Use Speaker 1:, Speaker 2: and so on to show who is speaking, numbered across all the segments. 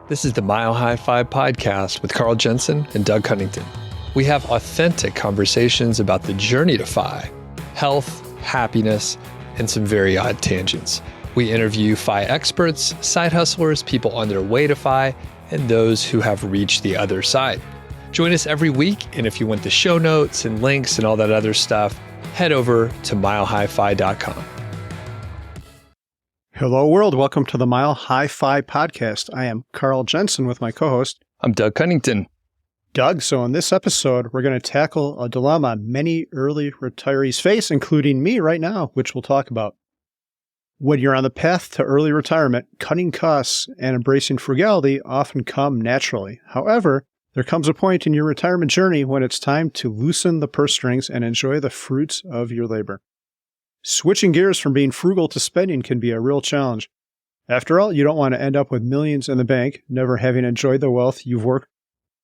Speaker 1: This is the Mile High Five podcast with Carl Jensen and Doug Cunnington. We have authentic conversations about the journey to FI, health, happiness, and some very odd tangents. We interview FI experts, side hustlers, people on their way to FI, and those who have reached the other side. Join us every week, and if you want the show notes and links and all that other stuff, head over to milehighfi.com.
Speaker 2: Hello, world. Welcome to the Mile High Five podcast. I am Carl Jensen with my co-host.
Speaker 1: I'm Doug Cunnington.
Speaker 2: Doug, so in this episode, we're going to tackle a dilemma many early retirees face, including me right now, which we'll talk about. When you're on the path to early retirement, cutting costs and embracing frugality often come naturally. However, there comes a point in your retirement journey when it's time to loosen the purse strings and enjoy the fruits of your labor. Switching gears from being frugal to spending can be a real challenge. After all, you don't want to end up with millions in the bank, never having enjoyed the wealth you've worked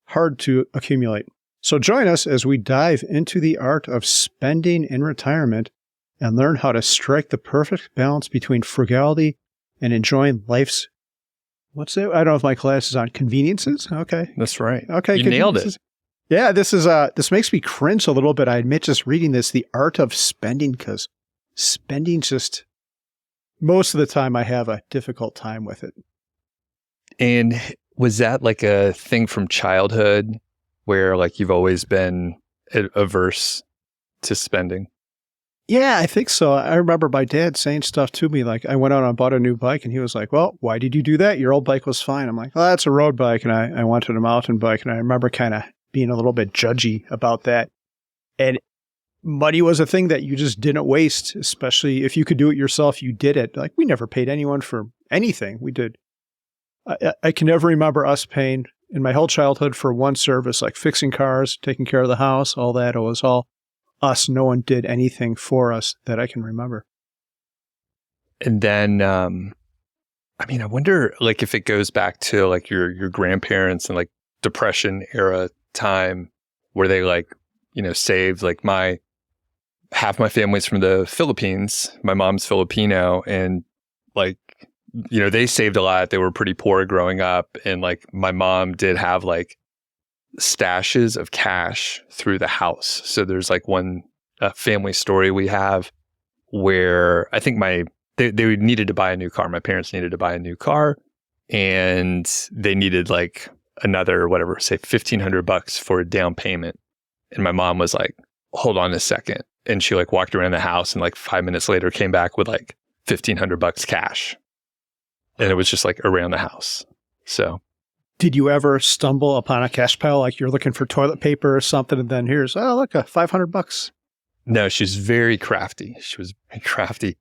Speaker 2: hard to accumulate. So join us as we dive into the art of spending in retirement and learn how to strike the perfect balance between frugality and enjoying life's, I don't know if my class is on conveniences. Okay.
Speaker 1: That's right.
Speaker 2: Okay.
Speaker 1: You nailed it.
Speaker 2: Yeah, this makes me cringe a little bit. I admit, just reading this, the art of spending, because spending just, most of the time I have a difficult time with it.
Speaker 1: And was that like a thing from childhood where like you've always been averse to spending?
Speaker 2: Yeah, I think so. I remember my dad saying stuff to me like, I went out and bought a new bike and he was like, well, why did you do that? Your old bike was fine. I'm like, well, that's a road bike. And I wanted a mountain bike. And I remember kind of being a little bit judgy about that. And money was a thing that you just didn't waste, especially if you could do it yourself, you did it. Like, we never paid anyone for anything. We did. I can never remember us paying in my whole childhood for one service, like fixing cars, taking care of the house, all that. It was all us. No one did anything for us that I can remember.
Speaker 1: And then, I wonder like if it goes back to like your grandparents and like Depression era time where they like, saved like half my family's from the Philippines. My mom's Filipino, and like, they saved a lot. They were pretty poor growing up. And like my mom did have like stashes of cash through the house. So there's like one family story we have where I think they needed to buy a new car. My parents needed to buy a new car, and they needed like another, whatever, say $1,500 for a down payment. And my mom was like, hold on a second. And she like walked around the house and like 5 minutes later came back with like $1,500 cash. And it was just like around the house. So
Speaker 2: did you ever stumble upon a cash pile, like you're looking for toilet paper or something, and then here's, oh, look, $500?
Speaker 1: No, she's very crafty. She was very crafty.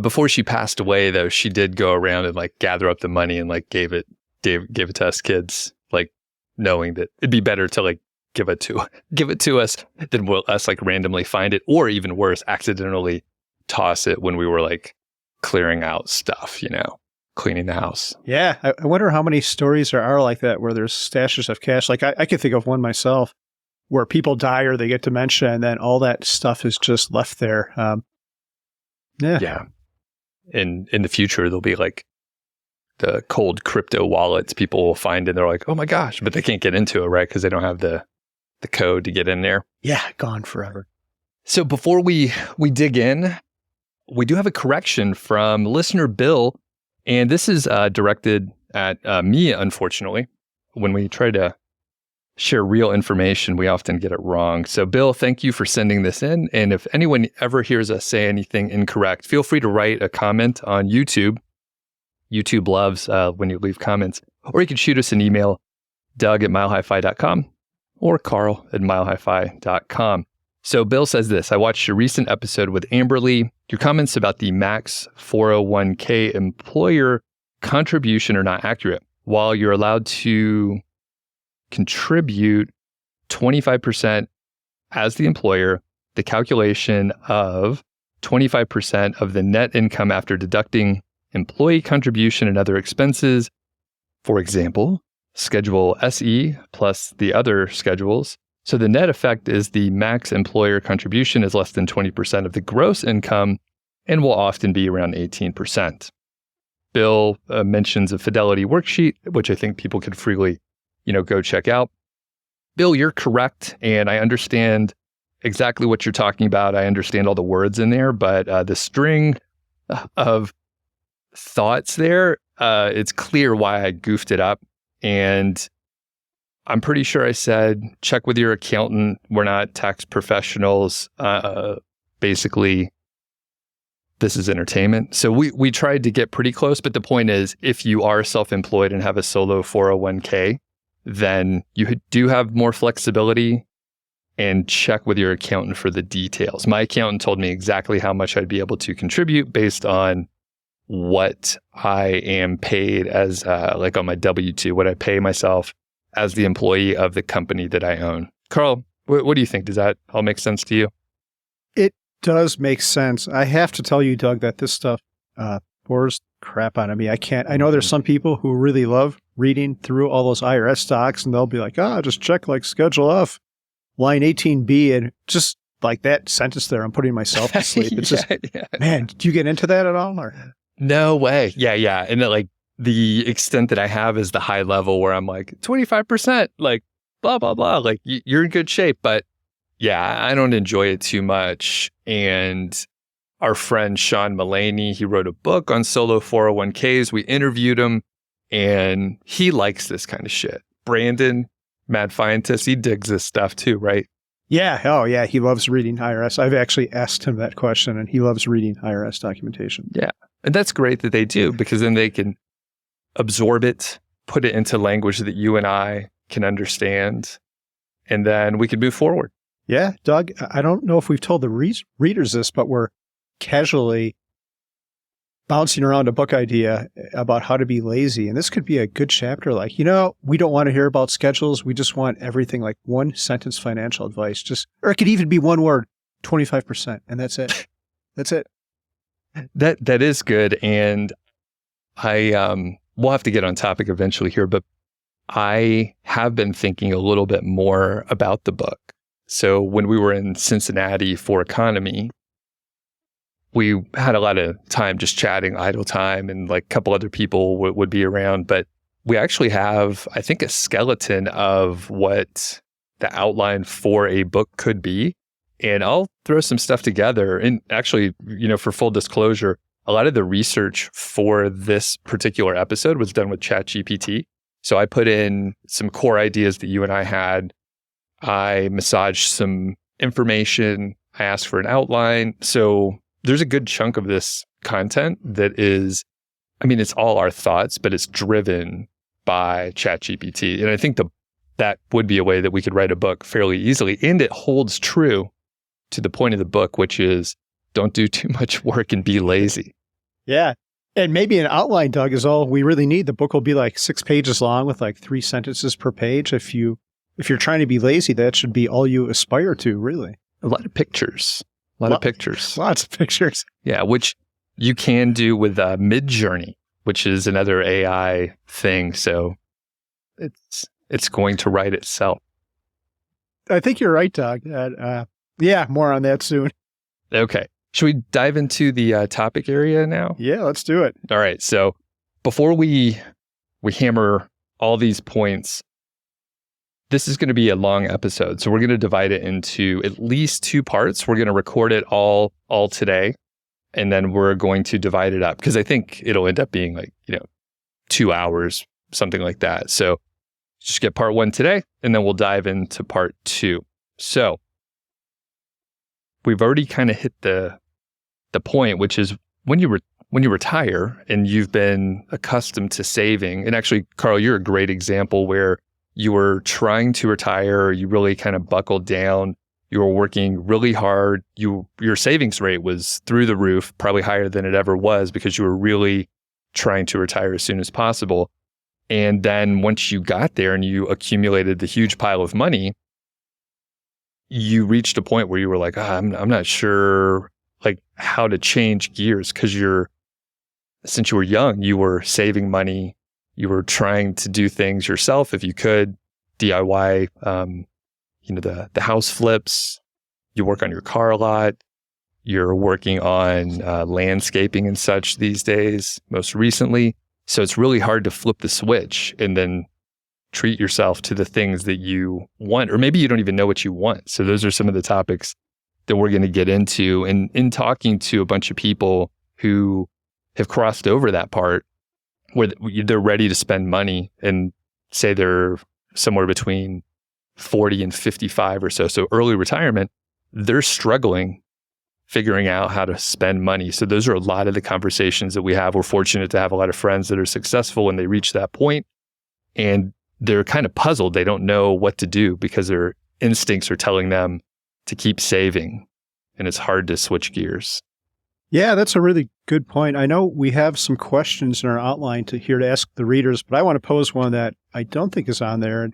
Speaker 1: Before she passed away, though, she did go around and like gather up the money and like gave it to us kids, like knowing that it'd be better to like give it to us than us like randomly find it, or even worse, accidentally toss it when we were like clearing out stuff, cleaning the house.
Speaker 2: Yeah. I wonder how many stories there are like that where there's stashes of cash. Like I could think of one myself where people die or they get dementia and then all that stuff is just left there.
Speaker 1: Yeah. In the future, there'll be like the cold crypto wallets people will find and they're like, oh my gosh, but they can't get into it, right? Because they don't have the code to get in there.
Speaker 2: Yeah, gone forever.
Speaker 1: So before we dig in, we do have a correction from listener Bill. And this is directed at me, unfortunately. When we try to share real information, we often get it wrong. So Bill, thank you for sending this in. And if anyone ever hears us say anything incorrect, feel free to write a comment on YouTube. YouTube loves when you leave comments. Or you can shoot us an email, doug@milehighfi.com or carl@milehighfi.com. So Bill says this: I watched your recent episode with Amberly. Your comments about the max 401k employer contribution are not accurate. While you're allowed to contribute 25% as the employer, the calculation of 25% of the net income after deducting employee contribution and other expenses, for example, Schedule SE plus the other schedules. So the net effect is the max employer contribution is less than 20% of the gross income and will often be around 18%. Bill mentions a Fidelity worksheet, which I think people could freely, go check out. Bill, you're correct, and I understand exactly what you're talking about. I understand all the words in there, but the string of thoughts there, it's clear why I goofed it up. And I'm pretty sure I said, check with your accountant. We're not tax professionals. Basically, this is entertainment. So we tried to get pretty close, but the point is, if you are self-employed and have a solo 401k, then you do have more flexibility, and check with your accountant for the details. My accountant told me exactly how much I'd be able to contribute based on what I am paid as, like on my W-2, what I pay myself as the employee of the company that I own. Carl, what do you think? Does that all make sense to you?
Speaker 2: It does make sense. I have to tell you, Doug, that this stuff bores crap out of me. I know there's some people who really love reading through all those IRS docs, and they'll be like, just check like Schedule F, line 18B, and just like that sentence there, I'm putting myself to sleep. It's man, do you get into that at all? Or?
Speaker 1: No way. Yeah. And like the extent that I have is the high level where I'm like 25%, like blah, blah, blah. Like you're in good shape. But yeah, I don't enjoy it too much. And our friend Sean Mullany, he wrote a book on solo 401ks. We interviewed him and he likes this kind of shit. Brandon, mad scientist, he digs this stuff too, right?
Speaker 2: Yeah. Oh, yeah. He loves reading IRS. I've actually asked him that question, and he loves reading IRS documentation.
Speaker 1: Yeah. And that's great that they do, because then they can absorb it, put it into language that you and I can understand, and then we can move forward.
Speaker 2: Yeah. Doug, I don't know if we've told the readers this, but we're casually bouncing around a book idea about how to be lazy. And this could be a good chapter. Like, we don't want to hear about schedules. We just want everything like one sentence financial advice. Or it could even be one word, 25%. And that's it. That's it.
Speaker 1: That is good. And we'll have to get on topic eventually here, but I have been thinking a little bit more about the book. So when we were in Cincinnati for EconoMe, we had a lot of time just chatting, idle time, and like a couple other people would be around. But we actually have, I think, a skeleton of what the outline for a book could be. And I'll throw some stuff together. And actually, for full disclosure, a lot of the research for this particular episode was done with ChatGPT. So I put in some core ideas that you and I had. I massaged some information. I asked for an outline. So there's a good chunk of this content that is, it's all our thoughts, but it's driven by ChatGPT. And I think that would be a way that we could write a book fairly easily. And it holds true to the point of the book, which is don't do too much work and be lazy.
Speaker 2: Yeah. And maybe an outline, Doug, is all we really need. The book will be like 6 pages long with like 3 sentences per page. If you're trying to be lazy, that should be all you aspire to, really.
Speaker 1: A lot of pictures. Of pictures.
Speaker 2: Lots of pictures.
Speaker 1: Yeah, which you can do with Midjourney, which is another AI thing. So it's going to write itself.
Speaker 2: I think you're right, Doug. Yeah, more on that soon.
Speaker 1: Okay. Should we dive into the topic area now?
Speaker 2: Yeah, let's do it.
Speaker 1: All right. So before we hammer all these points, this is going to be a long episode. So we're going to divide it into at least 2 parts. We're going to record it all today, and then we're going to divide it up, because I think it'll end up being like, 2 hours, something like that. So just get part 1 today, and then we'll dive into part 2. So we've already kind of hit the point, which is when you retire and you've been accustomed to saving. And actually, Carl, you're a great example where you were trying to retire, you really kind of buckled down, you were working really hard, your savings rate was through the roof, probably higher than it ever was, because you were really trying to retire as soon as possible. And then once you got there and you accumulated the huge pile of money, you reached a point where you were like, I'm not sure like how to change gears, because since you were young, you were saving money. You were trying to do things yourself if you could, DIY, the house flips. You work on your car a lot. You're working on landscaping and such these days, most recently. So it's really hard to flip the switch and then treat yourself to the things that you want, or maybe you don't even know what you want. So those are some of the topics that we're going to get into. And in talking to a bunch of people who have crossed over that part where they're ready to spend money and say they're somewhere between 40 and 55 or so. So early retirement, they're struggling figuring out how to spend money. So those are a lot of the conversations that we have. We're fortunate to have a lot of friends that are successful when they reach that point, and they're kind of puzzled. They don't know what to do because their instincts are telling them to keep saving, and it's hard to switch gears.
Speaker 2: Yeah, that's a really good point. I know we have some questions in our outline to ask the readers, but I want to pose one that I don't think is on there. And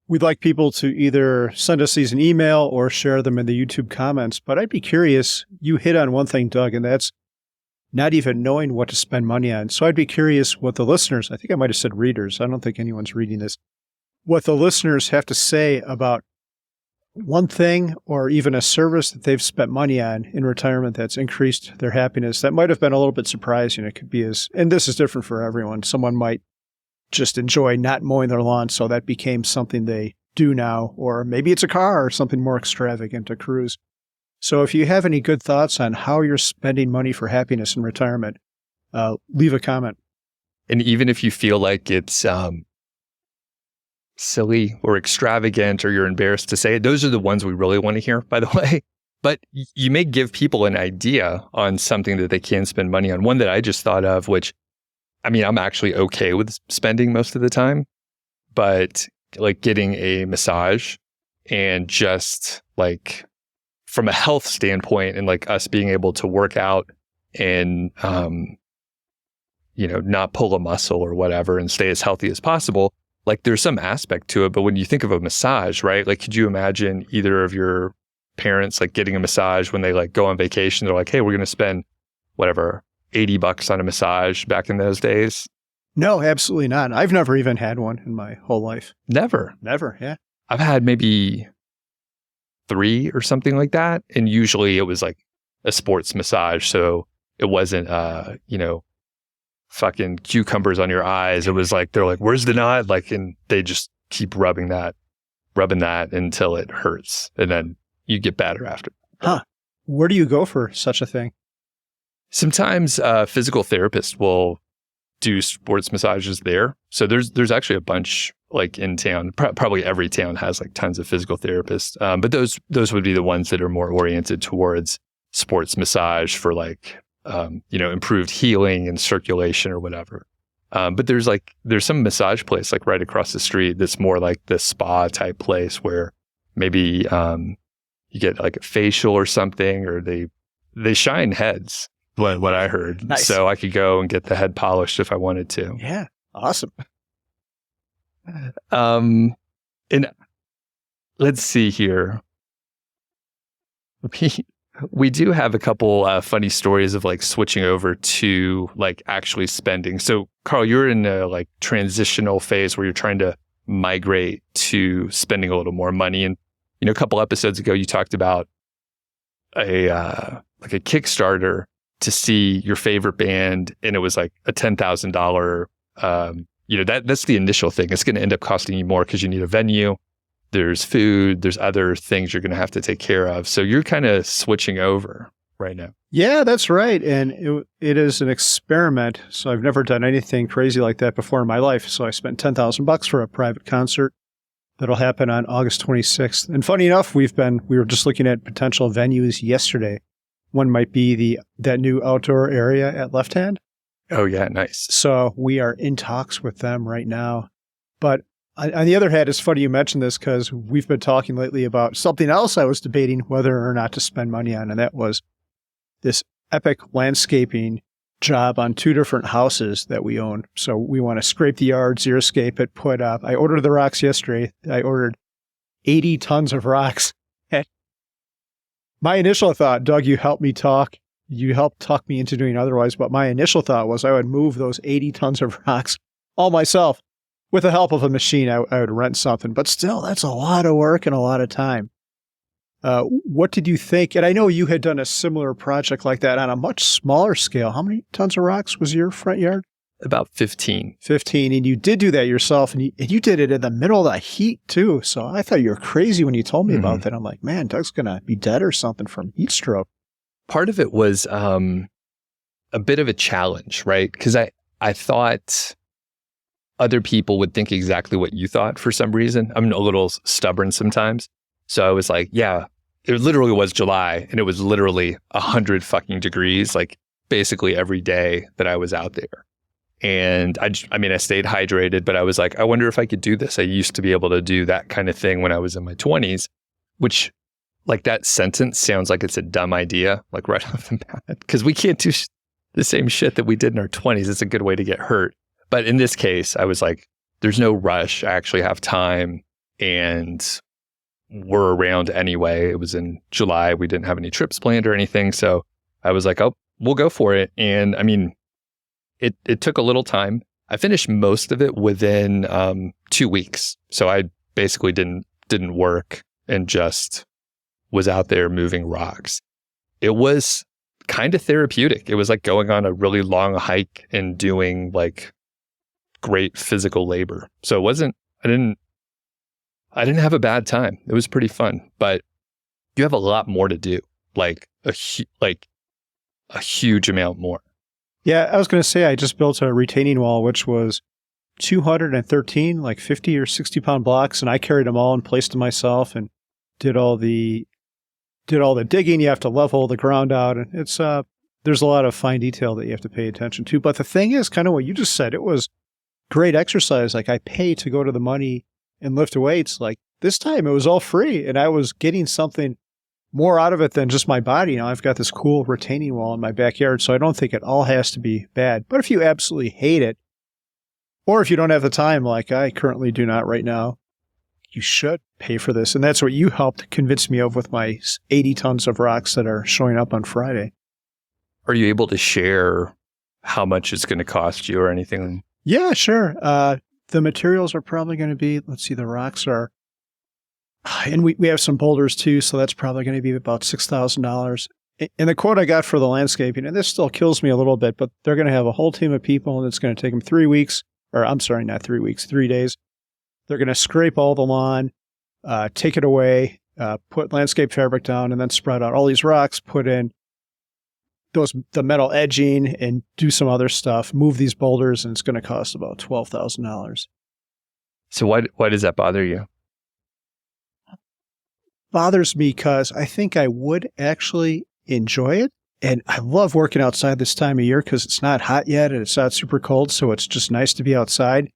Speaker 2: we'd like people to either send us these in email or share them in the YouTube comments. But I'd be curious, you hit on one thing, Doug, and that's not even knowing what to spend money on. So I'd be curious what the listeners, I think I might have said readers, I don't think anyone's reading this, what the listeners have to say about one thing or even a service that they've spent money on in retirement that's increased their happiness. That might have been a little bit surprising. It could be and this is different for everyone. Someone might just enjoy not mowing their lawn, so that became something they do now, or maybe it's a car or something more extravagant, a cruise. So if you have any good thoughts on how you're spending money for happiness in retirement, leave a comment.
Speaker 1: And even if you feel like it's silly or extravagant, or you're embarrassed to say it, those are the ones we really want to hear, by the way. But you may give people an idea on something that they can spend money on. One that I just thought of, which, I mean, I'm actually okay with spending most of the time, but like getting a massage, and just like from a health standpoint, and like us being able to work out and, not pull a muscle or whatever and stay as healthy as possible. Like there's some aspect to it, but when you think of a massage, right? Like, could you imagine either of your parents like getting a massage when they like go on vacation? They're like, hey, we're going to spend whatever, $80 on a massage back in those days?
Speaker 2: No, absolutely not. I've never even had one in my whole life.
Speaker 1: Never.
Speaker 2: Yeah.
Speaker 1: I've had maybe 3 or something like that. And usually it was like a sports massage. So it wasn't, fucking cucumbers on your eyes. It was like, they're like, where's the knot? Like, and they just keep rubbing that until it hurts. And then you get better after.
Speaker 2: Huh. Where do you go for such a thing?
Speaker 1: Sometimes physical therapists will do sports massages there. So there's actually a bunch like in town. Probably every town has like tons of physical therapists. But those would be the ones that are more oriented towards sports massage for like, improved healing and circulation or whatever. But there's some massage place like right across the street that's more like the spa type place where maybe you get like a facial or something, or they shine heads, what I heard.
Speaker 2: Nice.
Speaker 1: So I could go and get the head polished if I wanted to.
Speaker 2: Yeah. Awesome.
Speaker 1: And let's see here. We do have a couple funny stories of like switching over to like actually spending. So Carl, you're in a like transitional phase where you're trying to migrate to spending a little more money. And, a couple episodes ago, you talked about a Kickstarter to see your favorite band. And it was like a $10,000, that's the initial thing. It's going to end up costing you more because you need a venue. There's food, there's other things you're going to have to take care of. So you're kind of switching over right now.
Speaker 2: Yeah, that's right. And it is an experiment. So I've never done anything crazy like that before in my life. So I spent $10,000 for a private concert that'll happen on August 26th. And funny enough, we were just looking at potential venues yesterday. One might be that new outdoor area at Left Hand.
Speaker 1: Oh yeah, nice.
Speaker 2: So we are in talks with them right now. But on the other hand, it's funny you mentioned this because we've been talking lately about something else I was debating whether or not to spend money on, and that was this epic landscaping job on 2 different houses that we own. So we want to scrape the yard, xeriscape it, put up. I ordered the rocks yesterday. I ordered 80 tons of rocks. My initial thought, Doug, you helped talk me into doing otherwise, but my initial thought was I would move those 80 tons of rocks all myself. With the help of a machine, I would rent something. But still, that's a lot of work and a lot of time. What did you think? And I know you had done a similar project like that on a much smaller scale. How many tons of rocks was your front yard?
Speaker 1: About 15.
Speaker 2: 15. And you did do that yourself. And you did it in the middle of the heat, too. So I thought you were crazy when you told me about that. I'm like, man, Doug's going to be dead or something from heat stroke.
Speaker 1: Part of it was a bit of a challenge, right? Because I thought other people would think exactly what you thought for some reason. I'm a little stubborn sometimes. So I was like, yeah, it literally was July and it was literally 100 fucking degrees, like basically every day that I was out there. And I stayed hydrated, but I was like, I wonder if I could do this. I used to be able to do that kind of thing when I was in my 20s, which like that sentence sounds like it's a dumb idea, like right off the bat, because we can't do the same shit that we did in our 20s. It's a good way to get hurt. But in this case, I was like, there's no rush. I actually have time and we're around anyway. It was in July. We didn't have any trips planned or anything. So I was like, oh, we'll go for it. And I mean, it took a little time. I finished most of it within 2 weeks. So I basically didn't work and just was out there moving rocks. It was kind of therapeutic. It was like going on a really long hike and doing like great physical labor. So it wasn't, I didn't have a bad time. It was pretty fun, but you have a lot more to do, like a huge amount more.
Speaker 2: Yeah, I was going to say I just built a retaining wall, which was 213, like 50 or 60 pound blocks, and I carried them all and placed them myself and did all the digging. You have to level the ground out, and it's there's a lot of fine detail that you have to pay attention to. But the thing is, kind of what you just said, it was great exercise. Like I pay to go to the money and lift weights. Like this time it was all free, and I was getting something more out of it than just my body. Now I've got this cool retaining wall in my backyard, so I don't think it all has to be bad. But if you absolutely hate it, or if you don't have the time, like I currently do not right now, you should pay for this. And that's what you helped convince me of with my 80 tons of rocks that are showing up on Friday.
Speaker 1: Are you able to share how much it's going to cost you or anything?
Speaker 2: Yeah, sure. The materials are probably going to be, let's see, the rocks are, and we have some boulders too, so that's probably going to be about $6,000. And the quote I got for the landscaping, and this still kills me a little bit, but they're going to have a whole team of people, and it's going to take them 3 weeks, or I'm sorry, not 3 weeks, 3 days. They're going to scrape all the lawn, take it away, put landscape fabric down, and then spread out all these rocks, put in the metal edging, and do some other stuff, move these boulders, and it's going to cost about $12,000.
Speaker 1: So why does that bother you?
Speaker 2: Bothers me because I think I would actually enjoy it. And I love working outside this time of year because it's not hot yet and it's not super cold. So it's just nice to be outside.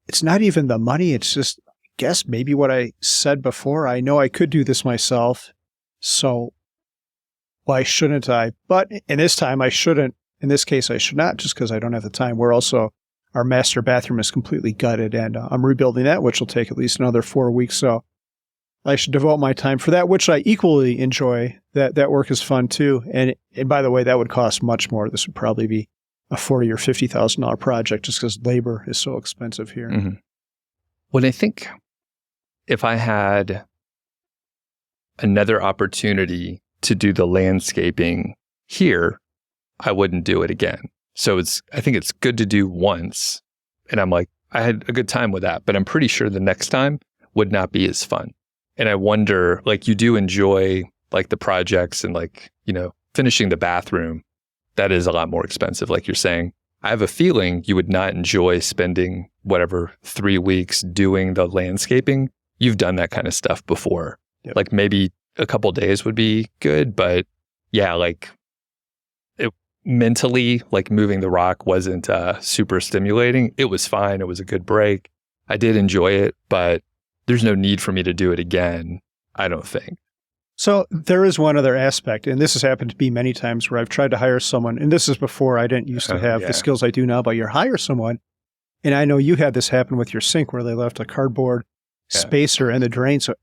Speaker 2: It's not even the money. It's just, I guess, maybe what I said before. I know I could do this myself. So why shouldn't I? But in this time, I shouldn't. In this case, I should not just because I don't have the time. Our master bathroom is completely gutted and I'm rebuilding that, which will take at least another 4 weeks. So I should devote my time for that, which I equally enjoy. That work is fun too. And by the way, that would cost much more. This would probably be a $40,000 or $50,000 project just because labor is so expensive here.
Speaker 1: Mm-hmm. Well, I think if I had another opportunity to do the landscaping here, I wouldn't do it again. So I think it's good to do once. And I'm like, I had a good time with that, but I'm pretty sure the next time would not be as fun. And I wonder, like, you do enjoy like the projects and like, finishing the bathroom. That is a lot more expensive. Like you're saying, I have a feeling you would not enjoy spending 3 weeks doing the landscaping. You've done that kind of stuff before. Yep. Like maybe a couple days would be good, but yeah, like mentally, like moving the rock wasn't super stimulating. It was fine. It was a good break. I did enjoy it, but there's no need for me to do it again, I don't think.
Speaker 2: So there is one other aspect, and this has happened to me many times where I've tried to hire someone, and this is before I didn't used to have the skills I do now, but you hire someone, and I know you had this happen with your sink where they left a cardboard spacer in the drain. So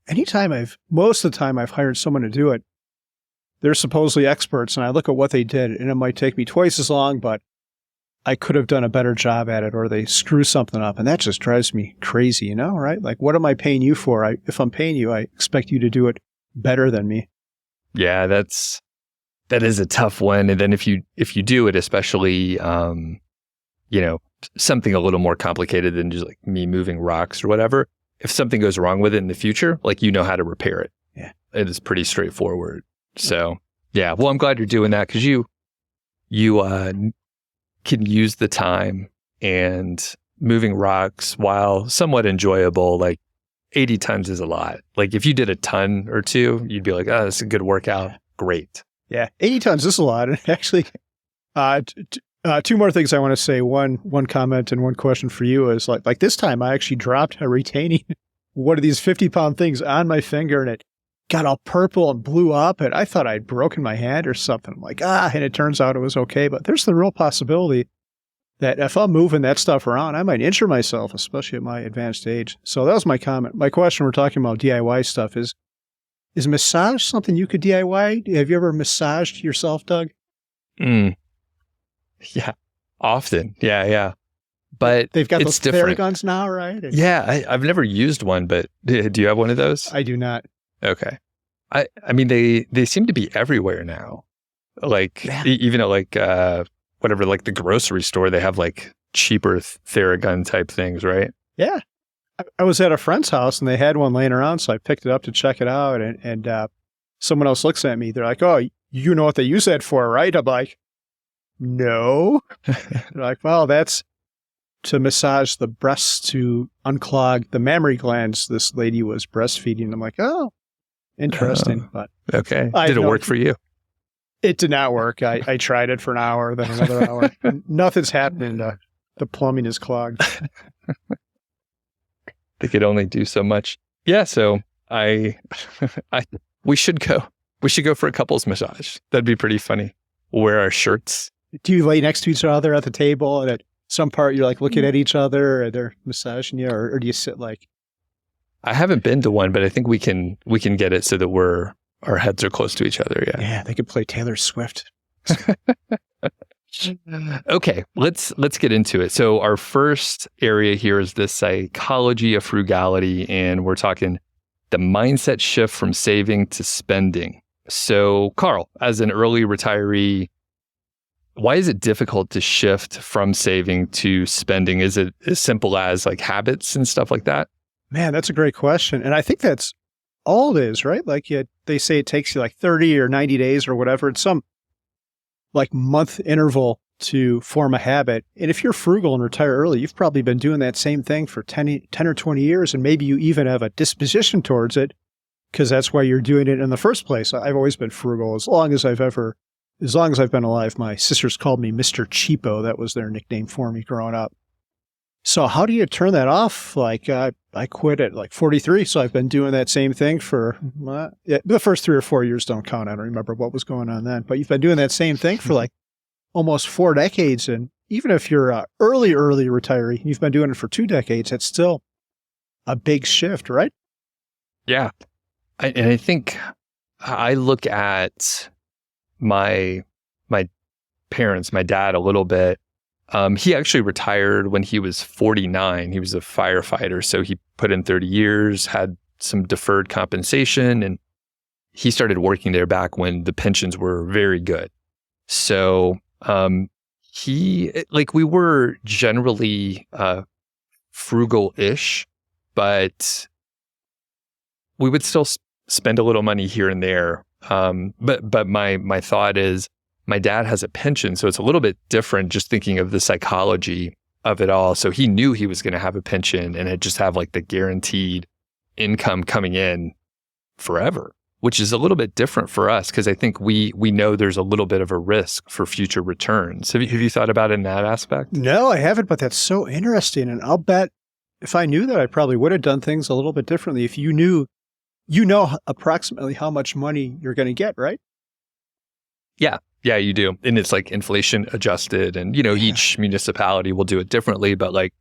Speaker 2: most of the time I've hired someone to do it, they're supposedly experts, and I look at what they did, and it might take me twice as long, but I could have done a better job at it, or they screw something up. And that just drives me crazy, right? Like, what am I paying you for? If I'm paying you, I expect you to do it better than me.
Speaker 1: Yeah, that is a tough one. And then if you do it, especially, something a little more complicated than just like me moving rocks or whatever, if something goes wrong with it in the future, like, how to repair it.
Speaker 2: Yeah.
Speaker 1: It is pretty straightforward. So yeah, well, I'm glad you're doing that, because you can use the time, and moving rocks, while somewhat enjoyable, like 80 tons is a lot. Like, if you did a ton or two, you'd be like, oh, that's a good workout. Great.
Speaker 2: Yeah. 80 tons is a lot. And actually, two more things I want to say. One comment and one question for you is like this time I actually dropped a retaining one of these 50-pound things on my finger, and it got all purple and blew up, and I thought I'd broken my hand or something. I'm like, and it turns out it was okay. But there's the real possibility that if I'm moving that stuff around, I might injure myself, especially at my advanced age. So that was my comment. My question, we're talking about DIY stuff, is massage something you could DIY? Have you ever massaged yourself, Doug?
Speaker 1: Yeah, often. Yeah. But
Speaker 2: they've got those
Speaker 1: different
Speaker 2: Theraguns now, right?
Speaker 1: Yeah, I've never used one, but do you have one of those?
Speaker 2: I do not.
Speaker 1: Okay. I mean, they seem to be everywhere now. Like, even at like whatever, like the grocery store, they have like cheaper Theragun type things, right?
Speaker 2: Yeah. I was at a friend's house and they had one laying around, so I picked it up to check it out, and someone else looks at me. They're like, "Oh, you know what they use that for, right?" I'm like, "No." They're like, "Well, that's to massage the breasts to unclog the mammary glands." This lady was breastfeeding. I'm like, "Oh, interesting." But
Speaker 1: okay. Did it work for you?
Speaker 2: It did not work. I tried it for an hour, then another hour. Nothing's happening. The plumbing is clogged.
Speaker 1: They could only do so much. Yeah. So we should go. We should go for a couples massage. That'd be pretty funny. We'll wear our shirts.
Speaker 2: Do you lay next to each other at the table, and at some part you're like looking at each other, and they're massaging you, or do you sit like?
Speaker 1: I haven't been to one, but I think we can get it so that our heads are close to each other. Yeah.
Speaker 2: Yeah, they could play Taylor Swift.
Speaker 1: Okay, let's get into it. So our first area here is the psychology of frugality, and we're talking the mindset shift from saving to spending. So Carl, as an early retiree, why is it difficult to shift from saving to spending? Is it as simple as like habits and stuff like that?
Speaker 2: Man, that's a great question. And I think that's all it is, right? Like they say it takes you like 30 or 90 days or whatever. It's some like month interval to form a habit. And if you're frugal and retire early, you've probably been doing that same thing for 10 or 20 years. And maybe you even have a disposition towards it because that's why you're doing it in the first place. I've always been frugal as long as I've been alive. My sisters called me Mr. Cheapo. That was their nickname for me growing up. So how do you turn that off? Like I quit at like 43, so I've been doing that same thing for the first 3 or 4 years don't count. I don't remember what was going on then, but you've been doing that same thing for like almost 4 decades. And even if you're an early retiree, you've been doing it for 2 decades, that's still a big shift, right?
Speaker 1: Yeah. And I think I look at my parents, my dad a little bit. He actually retired when he was 49. He was a firefighter. So he put in 30 years, had some deferred compensation, and he started working there back when the pensions were very good. So we were generally frugal-ish, but we would still spend a little money here and there. But my thought is, my dad has a pension, so it's a little bit different just thinking of the psychology of it all. So he knew he was going to have a pension and it just have like the guaranteed income coming in forever, which is a little bit different for us because I think we know there's a little bit of a risk for future returns. Have you thought about it in that aspect?
Speaker 2: No, I haven't, but that's so interesting. And I'll bet if I knew that, I probably would have done things a little bit differently. If you know approximately how much money you're going to get, right?
Speaker 1: Yeah, you do. And it's like inflation adjusted and, each municipality will do it differently, but like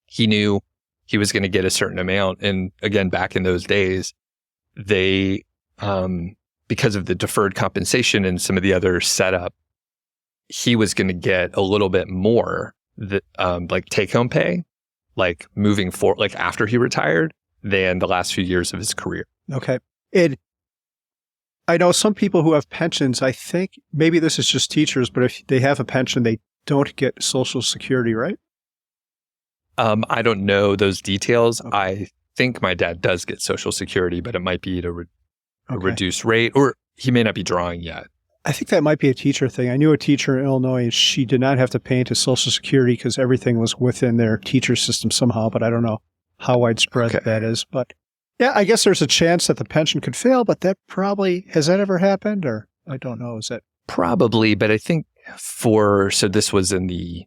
Speaker 1: he knew he was going to get a certain amount. And again, back in those days, they, because of the deferred compensation and some of the other setup, he was going to get a little bit more, like take home pay, like moving forward, like after he retired, than the last few years of his career.
Speaker 2: Okay. I know some people who have pensions, I think maybe this is just teachers, but if they have a pension, they don't get Social Security, right?
Speaker 1: I don't know those details. Okay. I think my dad does get Social Security, but it might be at a reduced rate, or he may not be drawing yet.
Speaker 2: I think that might be a teacher thing. I knew a teacher in Illinois, and she did not have to pay into Social Security because everything was within their teacher system somehow, but I don't know how widespread that is. But yeah, I guess there's a chance that the pension could fail, but has that ever happened? Or I don't know. Is that
Speaker 1: probably? But I think so this was in the,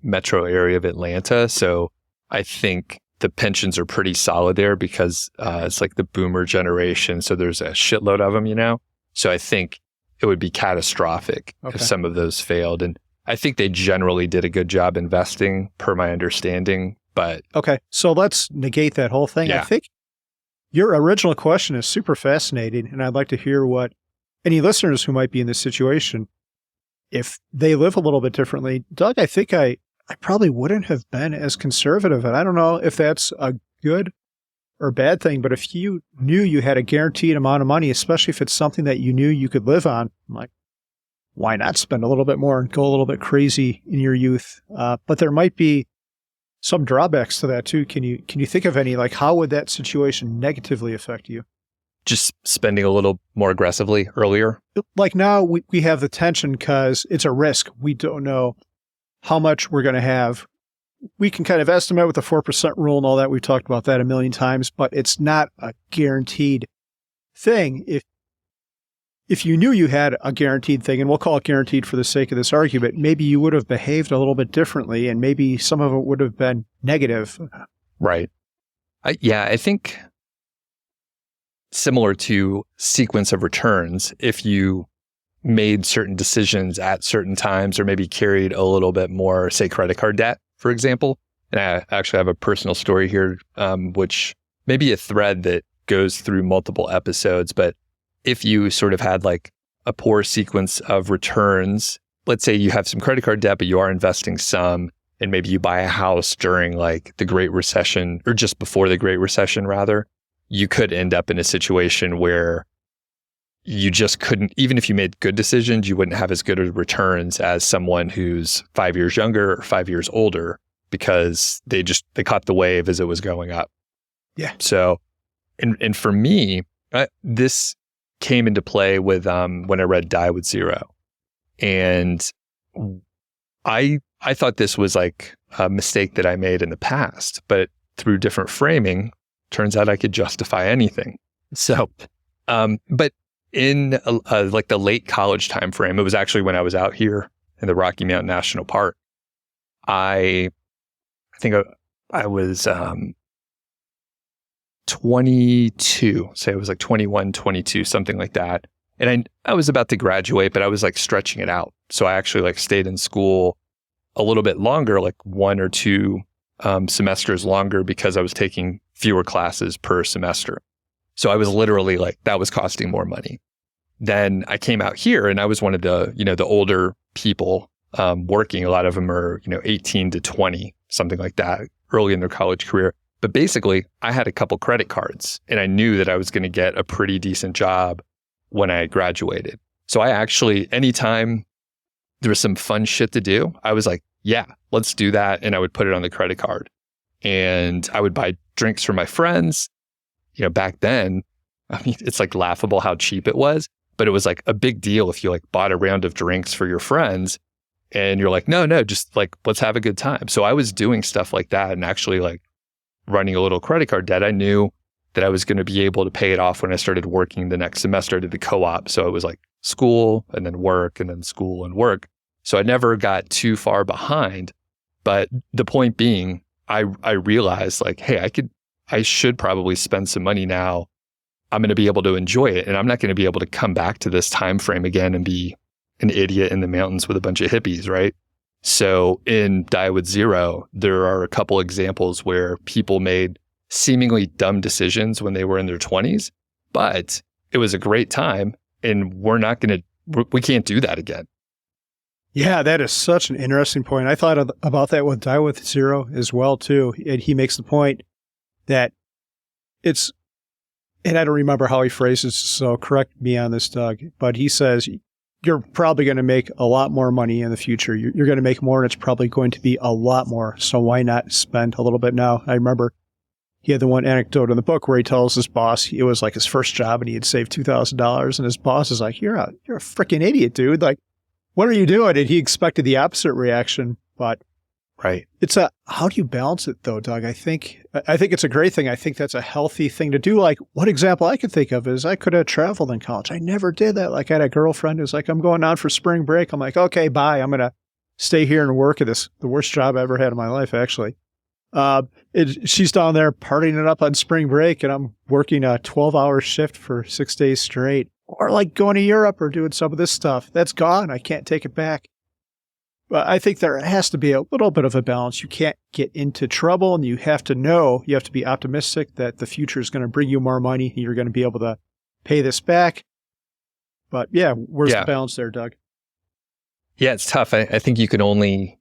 Speaker 1: metro area of Atlanta. So I think the pensions are pretty solid there because it's like the boomer generation. So there's a shitload of them, So I think it would be catastrophic if some of those failed. And I think they generally did a good job investing, per my understanding. But
Speaker 2: okay, so let's negate that whole thing. Yeah. I think your original question is super fascinating, and I'd like to hear what any listeners who might be in this situation, if they live a little bit differently. Doug, I think I probably wouldn't have been as conservative, and I don't know if that's a good or bad thing, but if you knew you had a guaranteed amount of money, especially if it's something that you knew you could live on, I'm like, why not spend a little bit more and go a little bit crazy in your youth? But there might be some drawbacks to that too. Can you think of any, like how would that situation negatively affect you?
Speaker 1: Just spending a little more aggressively earlier?
Speaker 2: Like now we have the tension because it's a risk. We don't know how much we're going to have. We can kind of estimate with the 4% rule and all that. We've talked about that a million times, but it's not a guaranteed thing. If you knew you had a guaranteed thing, and we'll call it guaranteed for the sake of this argument, maybe you would have behaved a little bit differently, and maybe some of it would have been negative.
Speaker 1: Right. I think similar to sequence of returns, if you made certain decisions at certain times or maybe carried a little bit more, say, credit card debt, for example, and I actually have a personal story here, which may be a thread that goes through multiple episodes, but if you sort of had like a poor sequence of returns, let's say you have some credit card debt, but you are investing some, and maybe you buy a house during like the Great Recession or just before the Great Recession, rather, you could end up in a situation where you just couldn't, even if you made good decisions, you wouldn't have as good of returns as someone who's 5 years younger or 5 years older because they caught the wave as it was going up.
Speaker 2: Yeah.
Speaker 1: So, and for me, this came into play with when I read Die with Zero. And I thought this was like a mistake that I made in the past, but through different framing, turns out I could justify anything. So, but in like the late college time frame, it was actually when I was out here in the Rocky Mountain National Park. I think I was 22, say it was like 21, 22, something like that. And I was about to graduate, but I was like stretching it out. So I actually like stayed in school a little bit longer, like 1 or 2 semesters longer because I was taking fewer classes per semester. So I was literally like, that was costing more money. Then I came out here and I was one of the, the older people working. A lot of them are, 18 to 20, something like that, early in their college career. But basically, I had a couple credit cards and I knew that I was going to get a pretty decent job when I graduated. So I actually, anytime there was some fun shit to do, I was like, yeah, let's do that. And I would put it on the credit card. And I would buy drinks for my friends. Back then, I mean, it's like laughable how cheap it was, but it was like a big deal if you like bought a round of drinks for your friends and you're like, no, just like, let's have a good time. So I was doing stuff like that and actually like running a little credit card debt. I knew that I was going to be able to pay it off when I started working the next semester. I did the co-op. So it was like school and then work and then school and work. So I never got too far behind. But the point being, I realized like, hey, I should probably spend some money now. I'm going to be able to enjoy it. And I'm not going to be able to come back to this time frame again and be an idiot in the mountains with a bunch of hippies, right? So in Die with Zero, there are a couple examples where people made seemingly dumb decisions when they were in their 20s, but it was a great time and we can't do that again.
Speaker 2: Yeah, that is such an interesting point. I thought about that with Die With Zero as well, too. And he makes the point that it's, and I don't remember how he phrases, so correct me on this, Doug, but he says, you're probably going to make a lot more money in the future. You're going to make more, and it's probably going to be a lot more. So why not spend a little bit now? I remember he had the one anecdote in the book where he tells his boss it was like his first job and he had saved $2,000. And his boss is like, you're a freaking idiot, dude. Like, what are you doing? And he expected the opposite reaction. But
Speaker 1: Right.
Speaker 2: How do you balance it though, Doug? I think it's a great thing. I think that's a healthy thing to do. Like one example I could think of is I could have traveled in college. I never did that. Like I had a girlfriend who's like, I'm going out for spring break. I'm like, okay, bye. I'm going to stay here and work at the worst job I ever had in my life, actually. She's down there partying it up on spring break and I'm working a 12-hour shift for 6 days straight, or like going to Europe or doing some of this stuff. That's gone. I can't take it back. But I think there has to be a little bit of a balance. You can't get into trouble, and you have to be optimistic that the future is going to bring you more money and you're going to be able to pay this back. But yeah, where's the balance there, Doug?
Speaker 1: Yeah, it's tough. I think you can only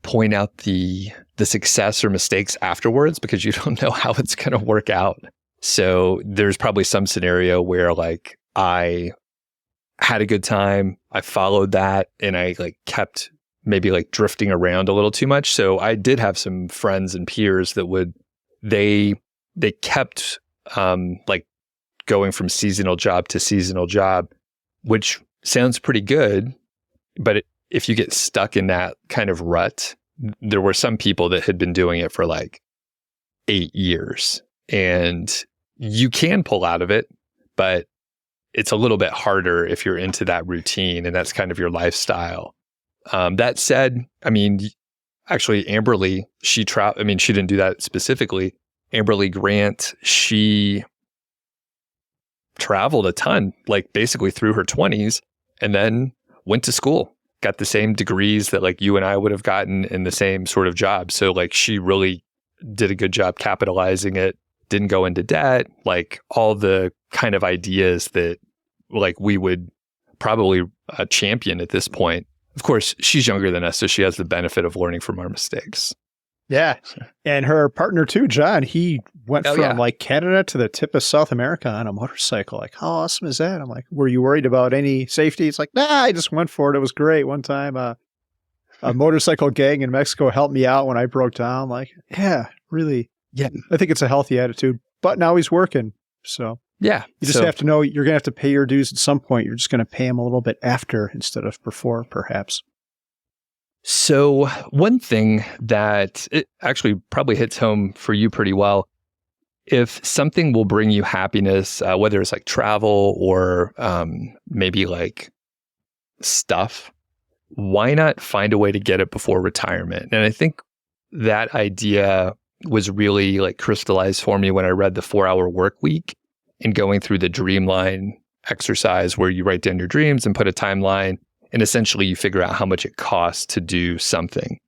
Speaker 1: point out the success or mistakes afterwards because you don't know how it's going to work out. So there's probably some scenario where like I had a good time, I followed that, and I like kept maybe like drifting around a little too much. So I did have some friends and peers that they kept like going from seasonal job to seasonal job, which sounds pretty good. But if you get stuck in that kind of rut, there were some people that had been doing it for like 8 years, and you can pull out of it, but it's a little bit harder if you're into that routine and that's kind of your lifestyle. That said, I mean, actually Amberly, she didn't do that specifically. Amberly Grant, she traveled a ton, like basically through her 20s, and then went to school, got the same degrees that like you and I would have gotten in the same sort of job. So like she really did a good job capitalizing it, didn't go into debt, like all the kind of ideas that like we would probably champion at this point. Of course, she's younger than us, so she has the benefit of learning from our mistakes.
Speaker 2: Yeah. And her partner too, John, he went from like Canada to the tip of South America on a motorcycle. Like, how awesome is that? I'm like, were you worried about any safety? It's like, nah, I just went for it. It was great. One time, a motorcycle gang in Mexico helped me out when I broke down. Like, yeah, really. Yeah. I think it's a healthy attitude, but now he's working. So
Speaker 1: yeah,
Speaker 2: you just have to know you're going to have to pay your dues at some point. You're just going to pay them a little bit after instead of before, perhaps.
Speaker 1: So one thing that it actually probably hits home for you pretty well, if something will bring you happiness, whether it's like travel or maybe like stuff, why not find a way to get it before retirement? And I think that idea was really like crystallized for me when I read the 4-Hour Work Week and going through the Dreamline exercise where you write down your dreams and put a timeline, and essentially you figure out how much it costs to do something.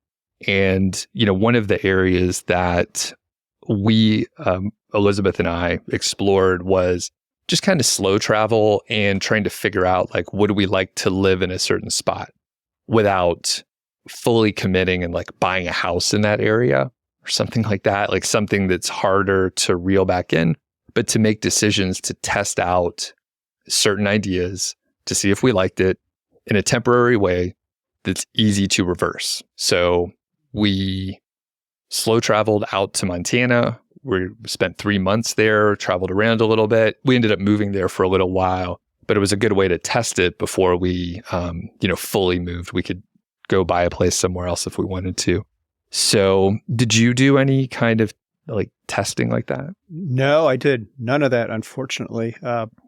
Speaker 1: And, you know, one of the areas that we, Elizabeth and I, explored was just kind of slow travel and trying to figure out like, what do we like to live in a certain spot without fully committing and like buying a house in that area or something like that, like something that's harder to reel back in, but to make decisions to test out certain ideas to see if we liked it in a temporary way that's easy to reverse. So we slow traveled out to Montana. We spent 3 months there, traveled around a little bit. We ended up moving there for a little while, but it was a good way to test it before we, fully moved. We could go buy a place somewhere else if we wanted to. So did you do any kind of like testing like that?
Speaker 2: No, I did none of that, unfortunately.